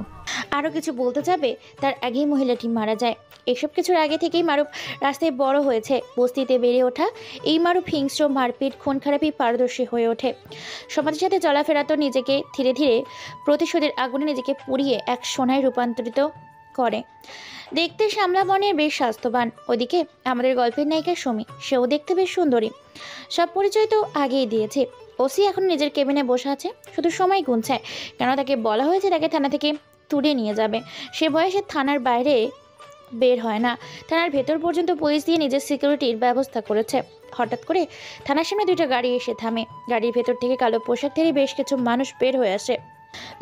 আরও কিছু বলতে যাবে তার আগেই মহিলাটি মারা যায়। এসব কিছুর আগে থেকেই মারুফ রাস্তায় বড় হয়েছে, বস্তিতে বেড়ে ওঠা এই মারুফ হিংস্র, মারপিট, খুন খারাপি পারদর্শী হয়ে ওঠে। সমাজের সাথে চলাফেরা তো নিজেকে ধীরে ধীরে প্রতিশোধের আগুনে নিজেকে পুড়িয়ে এক সোনায় রূপান্তরিত করে। দেখতে শ্যামলা বনের বেশ স্বাস্থ্যবান। ওদিকে আমাদের গল্পের নায়িকা সুমি, সেও দেখতে বেশ সুন্দরী। সব পরিচয় তো আগেই দিয়েছে। ওসি এখন নিজের কেবিনে বসে আছে, শুধু সময় গুনছে, কেন তাকে বলা হয়েছে তাকে থানা থেকে তুলে নিয়ে যাবে। সে ভয়ে সে থানার বাইরে বের হয় না, থানার ভেতর পর্যন্ত পুলিশ দিয়ে নিজের সিকিউরিটির ব্যবস্থা করেছে। হঠাৎ করে থানার সামনে দুইটা গাড়ি এসে থামে। গাড়ির ভেতর থেকে কালো পোশাক থেকে বেশ কিছু মানুষ বের হয়ে আসে।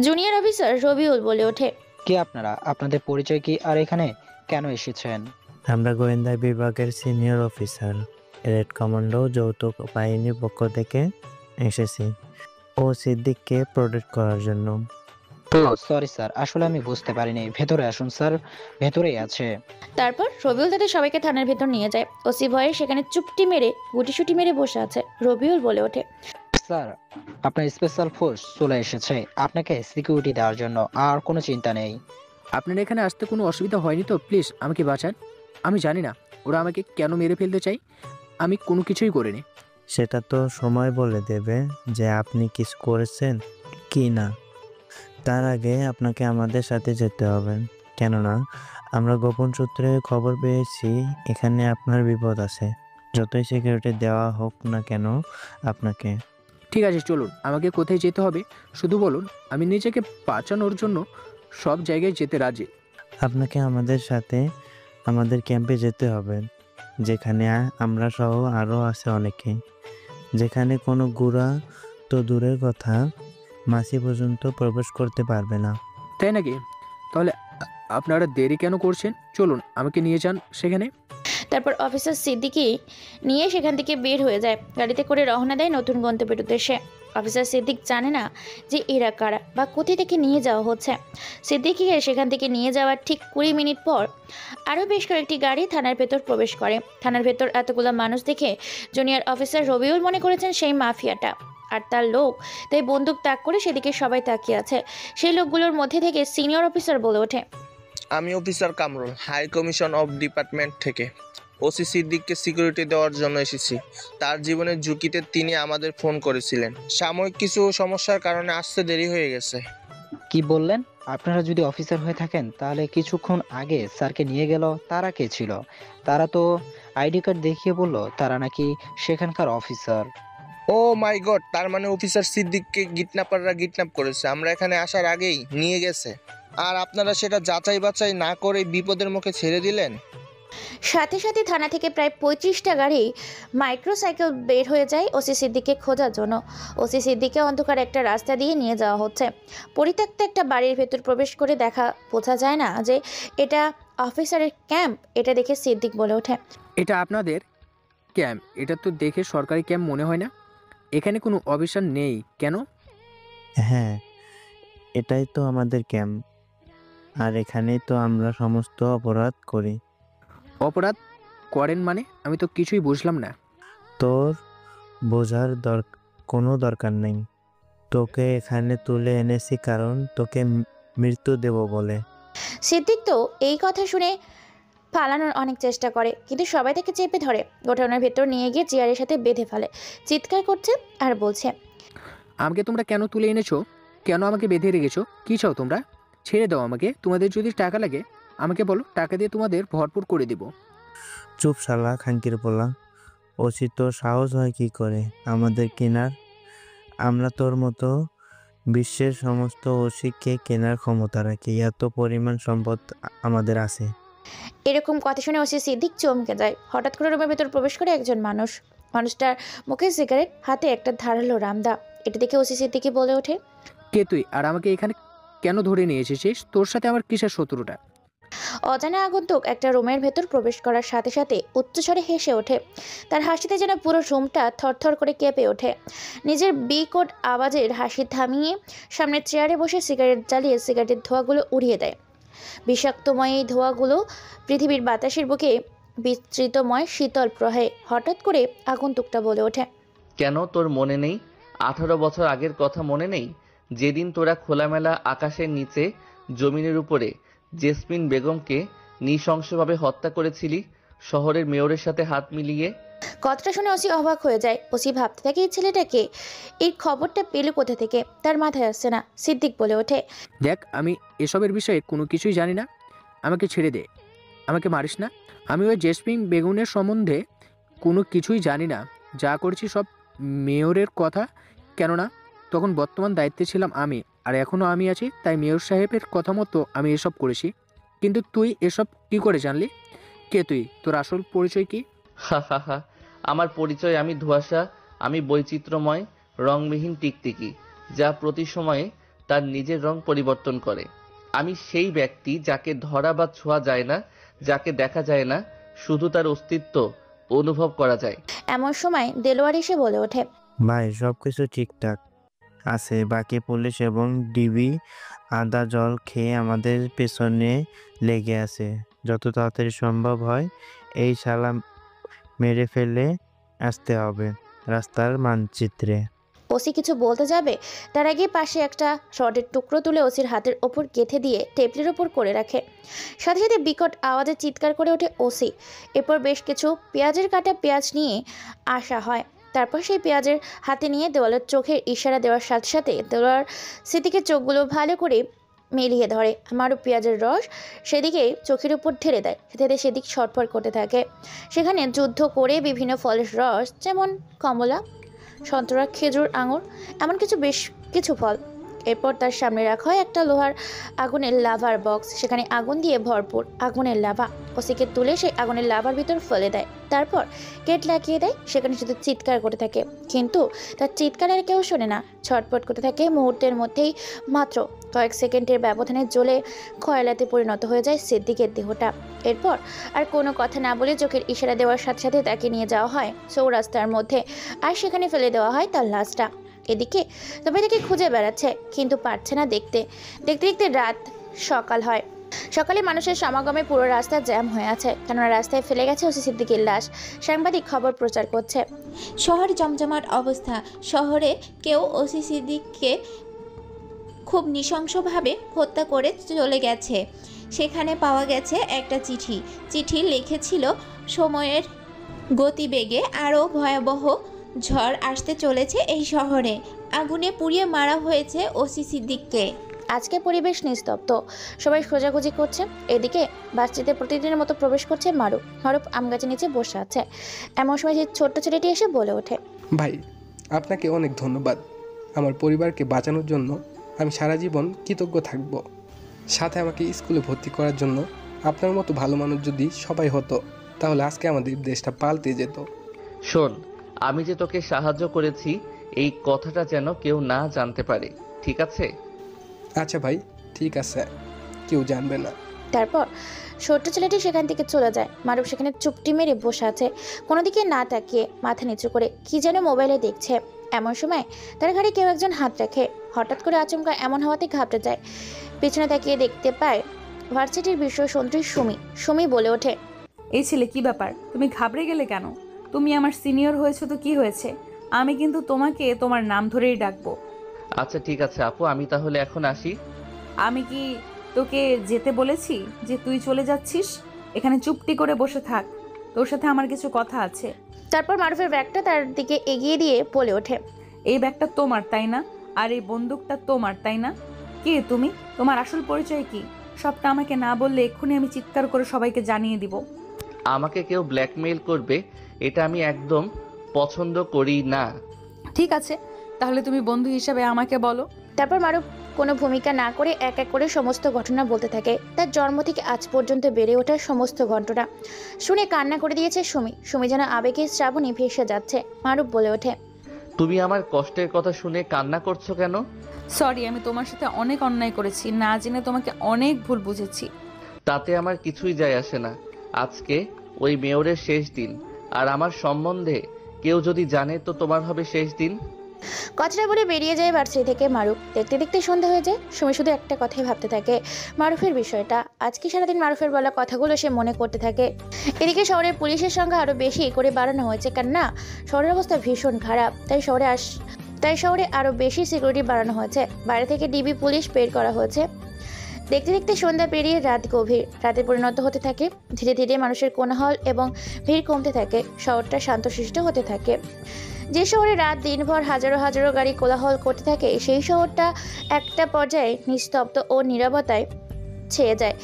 জুনিয়র অফিসার রবিউল বলে ওঠে, কে আপনারা? আপনাদের পরিচয় কি আর এখানে কেন এসেছেন? আমরা গোয়েন্দা বিভাগের সিনিয়র অফিসার, রেড কমান্ডো যৌথ বাহিনীর পক্ষ থেকে এসেছি ও সিদ্দিককে প্রোটেক্ট করার জন্য। তো সরি স্যার, আসলে আমি বুঝতে পারিনি। ভেতরে আসুন স্যার, ভেতরেই আছে। তারপর রবিউল তাদের সবাইকে থানার ভেতর নিয়ে যায়। ওসি ভয়ে সেখানে চুপটি মেরে গুটিসুটি মেরে বসে আছে। রবিউল বলে ওঠে, স্যার, আপনার স্পেশাল ফোর্স চলে এসেছে আপনাকে সিকিউরিটি দেওয়ার জন্য, আর কোনো চিন্তা নেই। আপনার এখানে আসতে কোনো অসুবিধা হয়নি তো? প্লিজ আমাকে বাঁচান। আমি জানি না ওরা আমাকে কেন মেরে ফেলতে চাই, আমি কোনো কিছুই করিনি। সেটা তো সময় বলে দেবে যে আপনি কিছু করেছেন কি না। তার আগে আপনাকে আমাদের সাথে যেতে হবে, কেননা আমরা গোপন সূত্রে খবর পেয়েছি এখানে আপনার বিপদ আছে, যতই সিকিউরিটি দেওয়া হোক না কেন আপনাকে। ঠিক আছে, চলুন। আমাকে কোথায় যেতে হবে শুধু বলুন, আমি নিজেকে বাঁচানোর জন্য সব জায়গায় যেতে রাজি। আপনাকে আমাদের সাথে আমাদের ক্যাম্পে যেতে হবে, যেখানে আমরা সহ আরও আছে অনেকে, যেখানে কোনো গুড়া তো দূরের কথা মাসি পর্যন্ত প্রবেশ করতে পারবে না। তাই নাকি? তাহলে আপনারা দেরি কেন করছেন? চলুন, আমাকে নিয়ে যান সেখানে। তারপর অফিসার সিদ্দিকি নিয়ে সেখান থেকে বের হয়ে যায়। গাড়িতে করে রওনা দেয় নতুন গন্তব্যের উদ্দেশ্যে। অফিসার সিদ্দিক জানে না যে এরা কারা বা কোথায় থেকে নিয়ে যাওয়া হচ্ছে। সিদ্দিকিকে সেখান থেকে নিয়ে যাওয়ার ঠিক 20 মিনিট পর আরও বেশ কয়েকটি গাড়ি থানার ভেতর প্রবেশ করে। থানার ভেতর এতগুলো মানুষ দেখে জুনিয়র অফিসার রবিউল মনে করেছেন সেই মাফিয়াটা আর তার লোক, তাই বন্দুক তাক করে সেদিকে সবাই তাকিয়ে আছে। সেই লোকগুলোর মধ্যে থেকে সিনিয়র অফিসার বলে ওঠে, আমি officer Kamrul, high commission of department থেকে ওসি সিদ্দিককে সিকিউরিটি দেওয়ার জন্য এসেছি। তার জীবনের ঝুঁকিতে তিনি আমাদের ফোন করেছিলেন। সাময়িক কিছু সমস্যার কারণে আসতে দেরি হয়ে গেছে। কি বললেন? আপনারা যদি অফিসার হয়ে থাকেন তাহলে কিছুক্ষণ আগে স্যারকে নিয়ে গেল তারা কে ছিল? তারা তো আইডি কার্ড দেখিয়ে বলল তারা নাকি সেখানকার অফিসার। ও মাই গড, তার মানে অফিসার সিদ্দিককে কিডন্যাপাররা কিডন্যাপ করেছে, আমরা এখানে আসার আগেই নিয়ে গেছে, আর আপনারা সেটা যাচাই বাছাই না করে বিপদের মুখে ছেড়ে দিলেন। সাথে সাথে থানা থেকে প্রায় 25টা গাড়ি মাইক্রোসাইকেল বের হয়ে যায় ওসি সিদ্দিককে খোঁজার জন্য। ওসি সিদ্দিককে অন্ধকার একটা রাস্তা দিয়ে নিয়ে যাওয়া হচ্ছে। পরিত্যক্ত একটা বাড়ির ভেতর প্রবেশ করে বোঝা যায় না যে এটা অফিসারের ক্যাম্প। এটা দেখে সিদ্দিক বলে ওঠে, এটা আপনাদের ক্যাম্প? এটা তো দেখে সরকারি ক্যাম্প মনে হয় না। এখানে কোনো অফিসার নেই কেন? হ্যাঁ, এটাই তো আমাদের ক্যাম্প, আর এখানেই তো আমরা সমস্ত অপরাধ করি। অপরাধ করেন মানে? আমি তো কিছুই বুঝলাম না। তোর বোঝার কোনো দরকার নেই। তোকে এখানে তুলে এনেছি কারণ তোকে মৃত্যু দেব বলে। সিদ্দিক তো এই কথা শুনে পালানোর অনেক চেষ্টা করে, কিন্তু সবাই তাকে চেপে ধরে, গোঠানোর ভেতর নিয়ে গিয়ে চেয়ারের সাথে বেঁধে ফেলে। চিৎকার করছে আর বলছে, আমাকে তোমরা কেন তুলে এনেছো? কেন আমাকে বেঁধে রেখেছো? কী চাও তোমরা? ছেড়ে দাও আমাকে। তোমাদের যদি টাকা লাগে আমাকে বলো, টাকা দিয়ে তোমাদের ভরপুর করে দিব। চুপ শালা খাঙ্কির পোলা, ওসি তোর সাহস হয় কি করে আমাদের কেনার? আমরা তোর মতো বিশ্বের সমস্ত ওসিকে কেনার ক্ষমতা রাখি, এত পরিমাণ সম্পদ আমাদের আছে। এরকম কথা শুনে ওসি সিদ্দিক চমকে যায়। হঠাৎ করে রুমের ভেতর প্রবেশ করে একজন মানুষ। মানুষটার মুখে সিগারেট, হাতে একটা ধারালো রামদা। এটা দেখে ওসি সিদ্দিকই বলে ওঠে, কে তুই, আর আমাকে এখানে কেন ধরে নিয়ে এসেছিস? তোর সাথে আমার কিসের শত্রুতা? অজানা আগন্তুক একটা রুমের ভেতর প্রবেশ করার সাথে সাথে উচ্চস্বরে হেসে ওঠে। তার হাসিতে যেন পুরো রুমটা থরথর করে কেঁপে ওঠে। নিজের বিকট আওয়াজের হাসি থামিয়ে সামনের চেয়ারে বসে সিগারেট জ্বালিয়ে সিগারেটের ধোঁয়াগুলো উড়িয়ে দেয়। বিষাক্তময় এই ধোঁয়াগুলো পৃথিবীর বাতাসের বুকে বিস্তৃতময় শীতল প্রহে। হঠাৎ করে আগন্তুকটা বলে ওঠে, কেন তোর মনে নেই? 18 বছর আগের কথা মনে নেই? যেদিন তোরা খোলামেলা আকাশের নিচে জমিনের উপরে জেসমিন বেগমকে নৃশংসভাবে হত্যা করেছিলি, শহরের মেয়রের সাথে হাত মিলিয়ে? কথাটা শুনে ওসি অবাক হয়ে যায়। ওসি ভাবতে থাকে এই ছেলেটাকে, এই খবরটা পেল কোথা থেকে, তার মাথায় আসছে না। সিদ্দিক বলে ওঠে, দেখ, আমি এসবের বিষয়ে কোনো কিছুই জানি না। আমাকে ছেড়ে দে, আমাকে মারিস না। আমি ওই জেসমিন বেগুনের সম্বন্ধে কোনো কিছুই জানি না। যা করছি সব মেয়রের কথা, কেননা তখন বর্তমান দায়িত্বে ছিলাম আমি, আর এখনও আমি আছি, তাই মেয়র সাহেবের কথা মতো আমি এসব করেছি। কিন্তু তুই এসব কি করে জানলি? কে তুই? তোর আসল পরিচয় কি? হা হা হা, আমার পরিচয় আমি ধোঁয়াশা, আমি বৈচিত্র্যময় রংবিহীন টিকটিকি, যা প্রতি সময়ে তার নিজের রং পরিবর্তন করে। আমি সেই ব্যক্তি যাকে ধরা বা ছোঁয়া যায় না, যাকে দেখা যায় না, শুধু তার অস্তিত্ব অনুভব করা যায়। এমন সময় দেলোয়ার এসে বলে ওঠে, ভাই সব কিছু ঠিকঠাক, আছে। বাকি পুলিশ এবং ডিবি আদা জল খেয়ে আমাদের পেছনে লেগে আছে। যত তাড়াতাড়ি সম্ভব হয় এই শালা মেরে ফেলে আসতে হবে রাস্তার মানচিত্রে। ওসি কিছু বলতে যাবে তার আগে পাশে একটা রডের টুকরো তুলে ওসির হাতের ওপর গেঁথে দিয়ে টেবিলের ওপর করে রাখে। সাথে সাথে বিকট আওয়াজে চিৎকার করে ওঠে ওসি। এরপর বেশ কিছু পেঁয়াজের কাটা পেঁয়াজ নিয়ে আসা হয়। তারপর সেই পেঁয়াজের হাতে নিয়ে দেওয়ালের চোখের ইশারা দেওয়ার সাথে সাথে দেওয়ার সিদ্দিকের চোখগুলো ভালো করে মিলিয়ে ধরে। আমারও পেঁয়াজের রস সেদিকে চোখের উপর ঢেলে দেয়। সাথে সেদিক ছটফট করতে থাকে। সেখানে যুদ্ধ করে বিভিন্ন ফলের রস, যেমন কমলা, সন্তরা, খেজুর, আঙুর, এমন বেশ কিছু ফল। এরপর তার সামনে রাখা হয় একটা লোহার আগুনের লাভার বক্স। সেখানে আগুন দিয়ে ভরপুর আগুনের লাভা। ওসিকে তুলে সেই আগুনের লাভার ভিতর ফেলে দেয়। তারপর গেট লাগিয়ে দেয়। সেখানে শুধু চিৎকার করতে থাকে, কিন্তু তার চিৎকারের কেউ শোনে না। ছটফট করতে থাকে। মুহূর্তের মধ্যেই, মাত্র কয়েক সেকেন্ডের ব্যবধানে জ্বলে খয়লাতে পরিণত হয়ে যায় সিদ্দিকের দেহটা। এরপর আর কোনো কথা না বলে চোখের ইশারা দেওয়ার সাথে সাথে তাকে নিয়ে যাওয়া হয় চৌরাস্তার মধ্যে, আর সেখানে ফেলে দেওয়া হয় তার লাশটা। এদিকে তবে তাকে খুঁজে বেড়াচ্ছে, কিন্তু পারছে না। দেখতে দেখতে রাত সকাল হয়। সকালে মানুষের সমাগমে পুরো রাস্তা জ্যাম হয়ে আছে, কেননা রাস্তায় ফেলে গেছে ওসি সিদ্দিকের লাশ। সাংবাদিক খবর প্রচার করছে। শহর জমজমাট অবস্থা। শহরে কেউ ওসি সিদ্দিককে খুব নৃশংসভাবে হত্যা করে চলে গেছে। সেখানে পাওয়া গেছে একটা চিঠি লিখেছিল সময়ের গতিবেগে আরও ভয়াবহ ঝড় আসতে চলেছে এই শহরে। আগুনে পুড়িয়ে মারা হয়েছে ওসি সিদ্দিককে। আজকে পরিবেশ নিস্তব্ধ, সবাই খোঁজাখুঁজি করছে। এদিকে বাসটিতে প্রতিদিনের মতো প্রবেশ করছে মারুফ আম গাছের নিচে বসে আছে। এমন সময় সেই ছোট্ট ছেলেটি এসে বলে ওঠে, ভাই আপনাকে অনেক ধন্যবাদ। আমার পরিবারকে বাঁচানোর জন্য আমি সারা জীবন কৃতজ্ঞ থাকব। সাথে আমাকে স্কুলে ভর্তি করার জন্য আপনার মতো ভালো মানুষ যদি সবাই হতো, তাহলে আজকে আমাদের দেশটা পাল্টে যেত। শোন, আমি যে তোকে সাহায্য করেছি এই কথাটা যেন কেউ না জানতে পারে, ঠিক আছে? আচ্ছা ভাই, ঠিক আছে, কেউ জানবে না। তারপর ছোট্ট ছেলেটি সেখান থেকে চলে যায়। মারুফ সেখানে চুপটি মেরে বসে আছে, কোনো দিকে না তাকিয়ে মাথা নিচু করে কি যেন মোবাইলে দেখছে। এমন সময় তার ঘাড়ে কেউ একজন হাত রাখে। হঠাৎ করে আচমকা এমন হওয়াতে ঘাবড়ে যায়। পিছনে তাকিয়ে দেখতে পায় ভার্সিটির বিশ্ব সুন্দরী সুমি বলে ওঠে, এই ছেলে, কি ব্যাপার? তুমি ঘাবড়ে গেলে কেন? তুমি আমার সিনিয়র হয়েছো তো কি হয়েছে? আমি কিন্তু তোমাকে তোমার নাম ধরেই ডাকবো। আচ্ছা ঠিক আছে আপু, আমি তাহলে এখন আসি। আমি কি তোকে যেতে বলেছি যে তুই চলে যাচ্ছিস? এখানে চুপটি করে বসে থাক, তোর সাথে আমার কিছু কথা আছে। তারপর মারুফের ব্যাগটা তার দিকে এগিয়ে দিয়ে বলে ওঠে, এই ব্যাগটা তোমার তাই না? আর এই বন্দুকটা তোমার তাই না? কে তুমি? তোমার আসল পরিচয় কি? সবটা আমাকে না বললে এক্ষুনি আমি চিৎকার করে সবাইকে জানিয়ে দিব। আমাকে কেউ ব্ল্যাকমেইল করবে এটা আমি একদম পছন্দ করি না। ঠিক আছে, তাহলে তুমি বন্ধু হিসাবে আমাকে বলো। তারপর মারুফ কোনো ভূমিকা না করে এক এক করে সমস্ত ঘটনা বলতে থাকে। তার জন্ম থেকে আজ পর্যন্ত বেড়ে ওঠার সমস্ত ঘটনা শুনে কান্না করে দিয়েছে সুমি যেন আবেগের শ্রাবণে ভেসে যাচ্ছে। মারুফ বলে ওঠে, তুমি আমার কষ্টের কথা শুনে কান্না করছো কেন? সরি, আমি তোমার সাথে অনেক অন্যায় করেছি, না জেনে তোমাকে অনেক ভুল বুঝেছি। তাতে আমার কিছুই যায় আসে না। আজকে ওই মেয়রের শেষ দিন, আর আমার সম্বন্ধে কেউ যদি জানে তো তোমার হবে শেষ দিন। কথাটা বলে বেরিয়ে যায় ভার্সিটি থেকে মারুফ। দেখতে দেখতে সন্ধ্যা হয়ে যায়। সুমি শুধু একটা কথাই ভাবতে থাকে, মারুফের বিষয়টা। আজকে সারাদিন মারুফের বলা কথাগুলো সে মনে করতে থাকে। এদিকে শহরের পুলিশের সংখ্যা আরও বেশি করে বাড়ানো হয়েছে, কেননা শহরের অবস্থা ভীষণ খারাপ। তাই শহরে আরও বেশি সিকিউরিটি বাড়ানো হয়েছে। বাইরে থেকে ডিবি পুলিশ বের করা হয়েছে। দেখতে দেখতে সন্ধ্যা পেরিয়ে রাত গভীর রাতে পরিণত হতে থাকে। ধীরে ধীরে মানুষের কোলাহল এবং ভিড় কমতে থাকে। শহরটা শান্তশিষ্ট হতে থাকে। যে শহরে রাত দিনভর হাজারো হাজারো গাড়ি কোলাহল করতে থাকে, সেই শহরটা একটা পর্যায়ে নিস্তব্ধ ও নীরবতায় ছেয়ে যায়।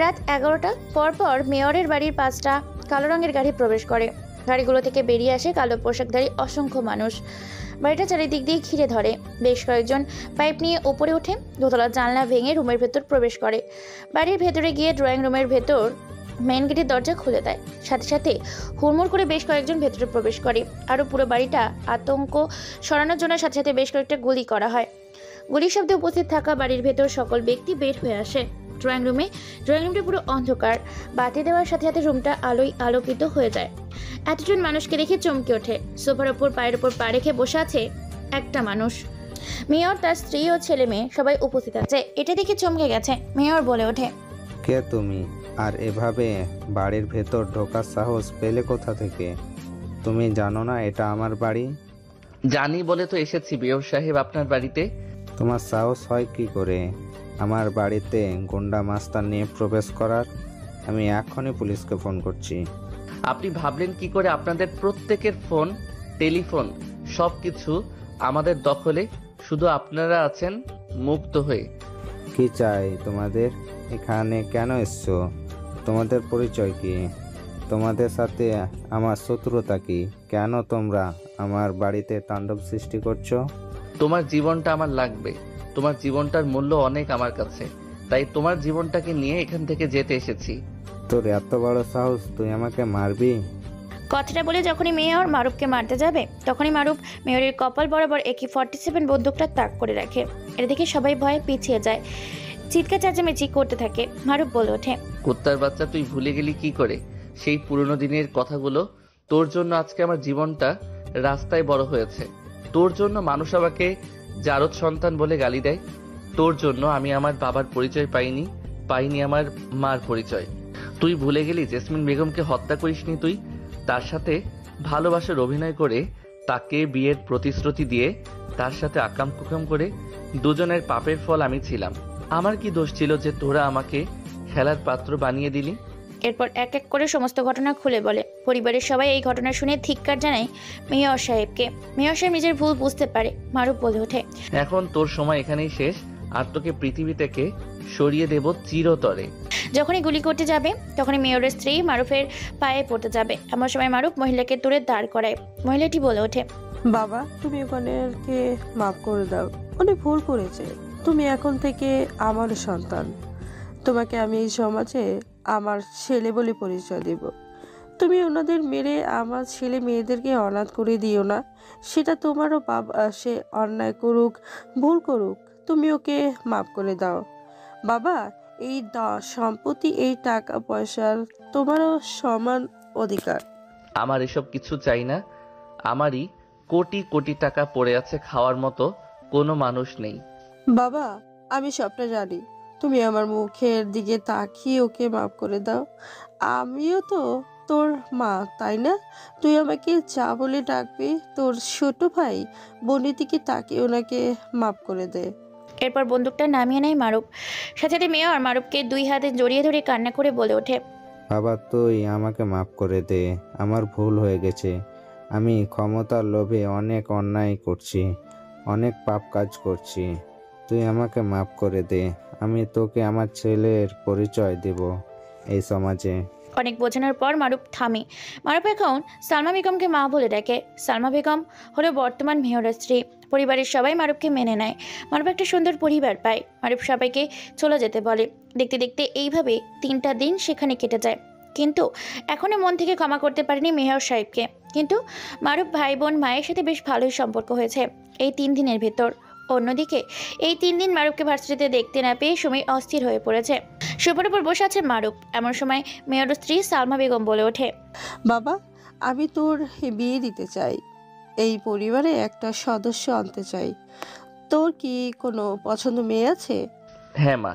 রাত 11টা পরপর মেয়রের বাড়ির 5টা কালো রঙের গাড়ি প্রবেশ করে। গাড়িগুলো থেকে বেরিয়ে আসে কালো পোশাকধারী অসংখ্য মানুষ। বাড়িটা চারিদিক দিয়ে ঘিরে ধরে। বেশ কয়েকজন পাইপ নিয়ে উপরে ওঠে, দোতলার জানলা ভেঙে রুমের ভেতর প্রবেশ করে। বাড়ির ভেতরে গিয়ে ড্রয়িং রুমের ভেতর মেন গেটের দরজা খুলে দেয়। সাথে সাথে হুড়মুড় করে বেশ কয়েকজন ভেতরে প্রবেশ করে। আরও পুরো বাড়িটা আতঙ্ক সরানোর জন্য সাথে সাথে বেশ কয়েকটা গুলি করা হয়। গুলির শব্দে উপস্থিত থাকা বাড়ির ভেতর সকল ব্যক্তি বের হয়ে আসে। ড্রয়িং রুমটা পুরো অন্ধকার। বাতি দেওয়ার সাথে সাথে রুমটা আলোয় আলোকিত হয়ে যায়। এতজন মানুষকে দেখে চমকে ওঠে। সোফার ওপর পায়ের ওপর পা রেখে বসে আছে একটা মানুষ। মেয়র, তার স্ত্রী ও ছেলে মেয়ে সবাই উপস্থিত আছে। এটা দেখে চমকে গেছে। মেয়র বলে ওঠে, কে তুমি? আর এভাবে বাড়ির ভেতর ঢোকার সাহস পেলে কোথা থেকে? তুমি জানো না এটা আমার বাড়ি? জানি বলে তো এসেছি মেয়র সাহেব আপনার বাড়িতে। তোমার সাহস হয় কি করে আমার বাড়িতে গুন্ডা মাস্তান নিয়ে প্রবেশ করার? আমি এখনই পুলিশকে ফোন করছি। আপনি ভাবলেন কি করে আপনাদের প্রত্যেকের ফোন, টেলিফোন সব কিছু আমাদের দখলে? শুধু আপনারা আছেন মুক্ত হয়ে। কি চাই তোমাদের? এখানে কেন এসছো? তোমাদের পরিচয় কি? তোমাদের সাথে আমার শত্রুতা কি? কেন তোমরা আমার বাড়িতে তাণ্ডব সৃষ্টি করছো? তোমার জীবনটা আমার লাগবে। তোমার জীবনটার মূল্য অনেক আমার কাছে, তাই তোমার জীবনটাকে নিয়ে এখান থেকে যেতে এসেছি। তোর এত বড় সাহস, তুই আমাকে মারবি? কথাটা বলে যখনই মেয়র মারুফকে মারতে যাবে তখনই মারুফ মেয়রের কপাল বরাবর AK-47 বন্দুকটা তাক করে রাখে। এটা দেখে সবাই ভয়ে পিছিয়ে যায়, চিৎকার চেঁচামেচি করতে থাকে। মারুফ বলে ওঠে, কুত্তার বাচ্চা, তুই ভুলে গেলি কি করে সেই পুরনো দিনের কথাগুলো? তোর জন্য আজকে আমার জীবনটা রাস্তায় বড় হয়েছে। তোর জন্য মানুষ আমাকে জারদ সন্তান বলে গালি দেয়। তোর জন্য আমি আমার বাবার পরিচয় পাইনি আমার মার পরিচয়। তুই ভুলে গেলি জেসমিন বেগমকে হত্যা করিসনি তুই? তার সাথে ভালোবাসার অভিনয় করে, তাকে বিয়ের প্রতিশ্রুতি দিয়ে, তার সাথে আকাম কুকাম করে দুজনের পাপের ফল আমি ছিলাম। আমার কি দোষ ছিল যে তোরা আমাকে খেলার পাত্র বানিয়ে দিলি? এরপর এক এক করে সমস্ত ঘটনা খুলে বলে। পরিবারের সবাই এই ঘটনা শুনে ধিক্কার জানায় মেয়র সাহেবকে। মেয়র সাহেব নিজের ভুল বুঝতে পারে। মারুফ বলে ওঠে, এখন তোর সময় এখানেই শেষ, আর তোকে পৃথিবী থেকে সরিয়ে দেব চিরতরে। যখনই গুলি করতে যাবে তখনই মেয়রের স্ত্রী মারুফের পায়ে পড়তে যাবে। এমন সময় মারুফ মহিলাকে দূরে দাঁড় করায়। মহিলাটি বলে ওঠে, বাবা, তুমি ওখানেরকে মাফ করে দাও। উনি ভুল করেছে। তুমি এখন থেকে আমার সন্তান। তোমাকে আমি এই সমাজে আমার ছেলে বলে পরিচয় দেব। তুমি ওনাদের মেরে আমার ছেলে মেয়েদেরকে অনাথ করে দিও না। সেটা তোমারও বাবা, সে অন্যায় করুক, ভুল করুক, তুমি ওকে মাফ করে দাও। বাবা, এই সম্পত্তি, এই টাকা পয়সার তোমারও সমান অধিকার। আমার এসব কিছু চাই না। আমারই কোটি কোটি টাকা পড়ে আছে, খাওয়ার মতো কোনো মানুষ নেই। বাবা, আমি সবটা জানি। তুমি আমার মুখের দিকে তাকিয়ে ওকে মাফ করে দাও। আমিও তো তোর মা, তাই না? তুই আমাকে যা বলে ডাকবি। তোর ছোট ভাই বোনের দিকে তাকিয়ে ওনাকে মাফ করে দে। এরপর বন্দুকটা নামিয়ে নেয় মারুফ। সাথে সাথে মেয়র মারুফকে দুই হাতে জড়িয়ে ধরে কান্না করে বলে ওঠে, বাবা, তুই আমাকে মাফ করে দে। আমার ভুল হয়ে গেছে। আমি ক্ষমতার লোভে অনেক অন্যায় করছি, অনেক পাপ কাজ করছি। তুই আমাকে মাফ করে দে। আমি তোকে আমার ছেলের পরিচয় দেব এই সমাজে। অনেক বোঝানোর পর মারুফ থামে। মারুফ এখন সালমা বেগমকে মা বলে ডাকে। সালমা বেগম হলো বর্তমান মেয়রের স্ত্রী। পরিবারের সবাই মারুফকে মেনে নেয়। মারুফ একটা সুন্দর পরিবার পায়। মারুফ সবাইকে চলে যেতে বলে। দেখতে দেখতে এইভাবে 3টা দিন সেখানে কেটে যায়। কিন্তু এখনো মন থেকে ক্ষমা করতে পারেনি মেয়র সাহেবকে। কিন্তু মারুফ ভাই বোন মায়ের সাথে বেশ ভালোই সম্পর্ক হয়েছে এই 3 দিনের ভেতর। অন্যদিকে এই 3 দিন মারুফকে ভার্সিটিতে দেখতে না পেয়ে সুমি অস্থির হয়ে পড়েছে। সোফার উপর বসে আছে মারুফ। এমন সময় মেয়রের স্ত্রী সালমা বেগম বলে ওঠে, বাবা, আমি তোর বিয়ে দিতে চাই। এই পরিবারে একটা সদস্য আনতে চাই। তোর কি কোনো পছন্দ মেয়ে আছে? হ্যাঁ মা,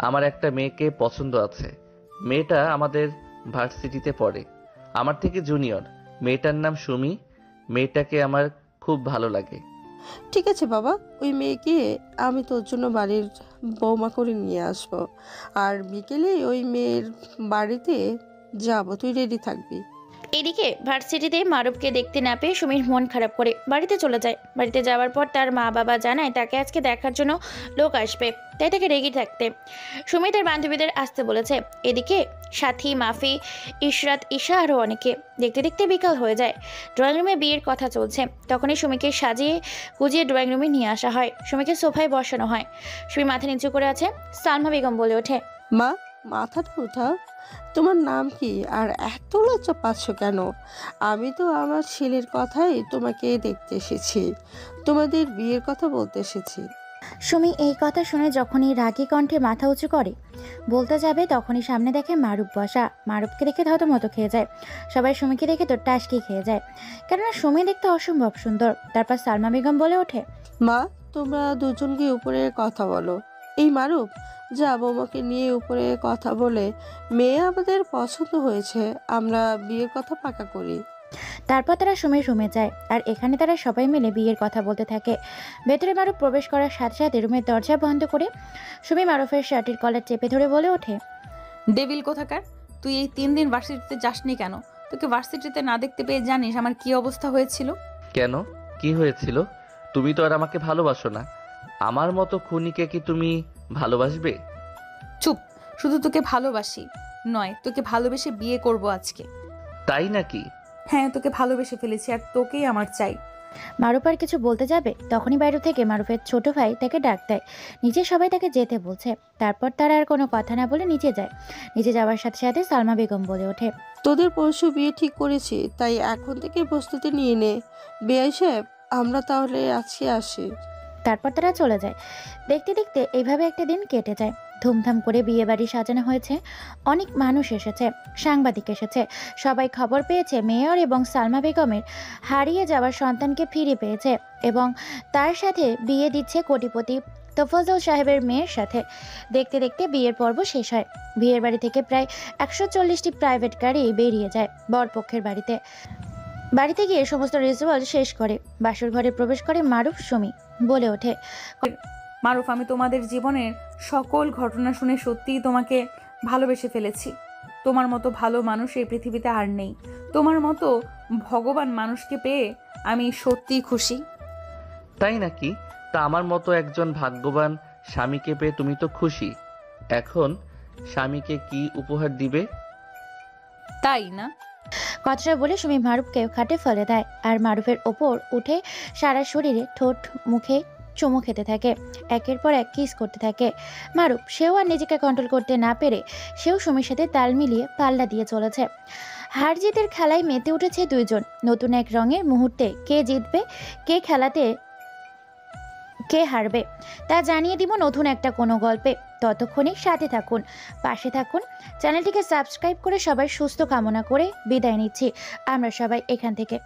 আমার একটা মেয়েকে পছন্দ আছে। মেয়েটা আমাদের ভার্সিটিতে পড়ে, আমার থেকে জুনিয়র। মেয়েটার নাম সুমি। মেয়েটাকে আমার খুব ভালো লাগে। ঠিক আছে বাবা, ওই মেয়েকে আমি তোর জন্য বাড়ির বৌমা করে নিয়ে আসবো। আর বিকেলে ওই মেয়ের বাড়িতে যাব, তুই রেডি থাকবি। এদিকে ভার্সিটিতে মারুফকে দেখতে না পেয়ে সুমির মন খারাপ করে বাড়িতে চলে যায়। বাড়িতে যাওয়ার পর তার মা বাবা জানায় তাকে আজকে দেখার জন্য লোক আসবে, তাই তাকে রেডি থাকতে সুমি তার বান্ধবীদের আসতে বলেছে। এদিকে সাথী, মাফি, ইশরাত, ঈশা আরও অনেকে। দেখতে দেখতে বিকাল হয়ে যায়। ড্রয়িং রুমে বিয়ের কথা চলছে। তখনই সুমিকে সাজিয়ে গুজিয়ে ড্রয়িং রুমে নিয়ে আসা হয়। সুমিকে সোফায় বসানো হয়। সুমি মাথা নিচু করে আছে। সালমা বেগম বলে ওঠে, মা, মাথাটা উঠাও। তোমার নাম কি? আর এত লজ্জা পাচ্ছ কেন? আমি তো আমার ছেলের কথাই তোমাকে দেখতে এসেছি, তোমাদের বিয়ের কথা বলতে এসেছি। সুমি এই কথা শুনে যখনই রাগী কণ্ঠে মাথা উঁচু করে বলতে যাবে তখনই সামনে দেখে মারুফ বসা। মারুফকে দেখে থতমত খেয়ে যায়। সবাই সুমিকে দেখে তো টাসকি খেয়ে যায়, কেননা সুমি দেখতে অসম্ভব সুন্দর। তারপর সালমা বেগম বলে ওঠে, মা, তোমরা দুজন গিয়ে উপরে কথা বলো। এই মারুফ, যা বৌমাকে নিয়ে উপরে কথা বলে মেয়ে আমাদের পছন্দ হয়েছে, আমরা বিয়ের কথা পাকা করি। তারপর তারা সুমির রুমে যায় আর এখানে তারা সবাই মিলে বিয়ের কথা বলতে থাকে। ভেতরে মারুফ প্রবেশ করার সাথে সাথে রুমের দরজা বন্ধ করে সুমি মারুফের শার্টের কলার চেপে ধরে বলে ওঠে, ডেভিল কোথাকার, তুই এই 3 দিন ভার্সিটিতে যাসনি কেন? তোকে ভার্সিটিতে না দেখতে পেয়ে জানিস আমার কি অবস্থা হয়েছিল? কেন, কি হয়েছিল? তুমি তো আর আমাকে ভালোবাসো না। আমার মতো খুনিকে কি তুমি ভালোবাসবে? চুপ, শুধু তোকে ভালোবাসি নয়, তোকে ভালোবেসে বিয়ে করব আজকে। তাই নাকি? হ্যাঁ, তোকে ভালোবেসে ফেলেছি আর তোকেই আমার চাই। মারুফ আর কিছু বলতে যাবে তখনই বাইরে থেকে মারুফের ছোট ভাই তাকে ডাক দেয়। নিচে সবাই তাকে যেতে বলছে। তারপর তারা আর কোনো কথা না বলে নিচে যায়। নিচে যাওয়ার সাথে সাথে সালমা বেগম বলে ওঠে, তোদের পরশু বিয়ে ঠিক করেছি, তাই এখন থেকে প্রস্তুতি নিয়ে নে। বেআই সাহেব, আমরা তাহলে আজকে আসি। তারপর তারা চলে যায়। দেখতে দেখতে এইভাবে একটা দিন কেটে যায়। ধুমধাম করে বিয়ে বাড়ি সাজানো হয়েছে। অনেক মানুষ এসেছে, সাংবাদিক এসেছে। সবাই খবর পেয়েছে মেয়র এবং সালমা বেগমের হারিয়ে যাওয়ার সন্তানকে ফিরে পেয়েছে এবং তার সাথে বিয়ে দিচ্ছে কোটিপতি তোফাজ্জল সাহেবের মেয়ের সাথে। দেখতে দেখতে বিয়ের পর্ব শেষ হয়। বিয়ের বাড়ি থেকে প্রায় 140টি প্রাইভেট গাড়ি বেরিয়ে যায় বরপক্ষের বাড়িতে। বাড়িতে গিয়ে সমস্ত রিচুয়াল শেষ করে বাসর ঘরে প্রবেশ করে মারুফ। সুমি বলে ওঠে, মারুফ, আমি তোমাদের জীবনের সকল ঘটনা শুনে সত্যিই তোমাকে ভালোবেসে ফেলেছি। তোমার মতো ভালো মানুষ এই পৃথিবীতে আর নেই। তোমার মতো ভগবান মানুষকে পেয়ে আমি সত্যিই খুশি। তাই নাকি? তা আমার মতো একজন ভাগ্যবান স্বামীকে পেয়ে তুমি তো খুশি। এখন স্বামীকে কি উপহার দিবে? তাই না? কথাটা বলে সুমি মারুফকে খাটে ফেলে দেয় আর মারুফের ওপর উঠে সারা শরীরে ঠোঁট মুখে চুমু খেতে থাকে। একের পর এক কিস করতে থাকে মারুফ। সেও আর নিজেকে কন্ট্রোল করতে না পেরে সেও সুমির সাথে তাল মিলিয়ে পাল্লা দিয়ে চলেছে। হার জিতের খেলায় মেতে উঠেছে দুইজন। নতুন এক রঙের মুহূর্তে কে জিতবে, কে খেলাতে কে হারবে তা জানিয়ে দিব নতুন একটা কোনো গল্পে। ততক্ষণে সাথে থাকুন, পাশে থাকুন। চ্যানেলটিকে সাবস্ক্রাইব করে সবাই সুস্থ কামনা করে বিদায় নিচ্ছি আমরা সবাই এখান থেকে।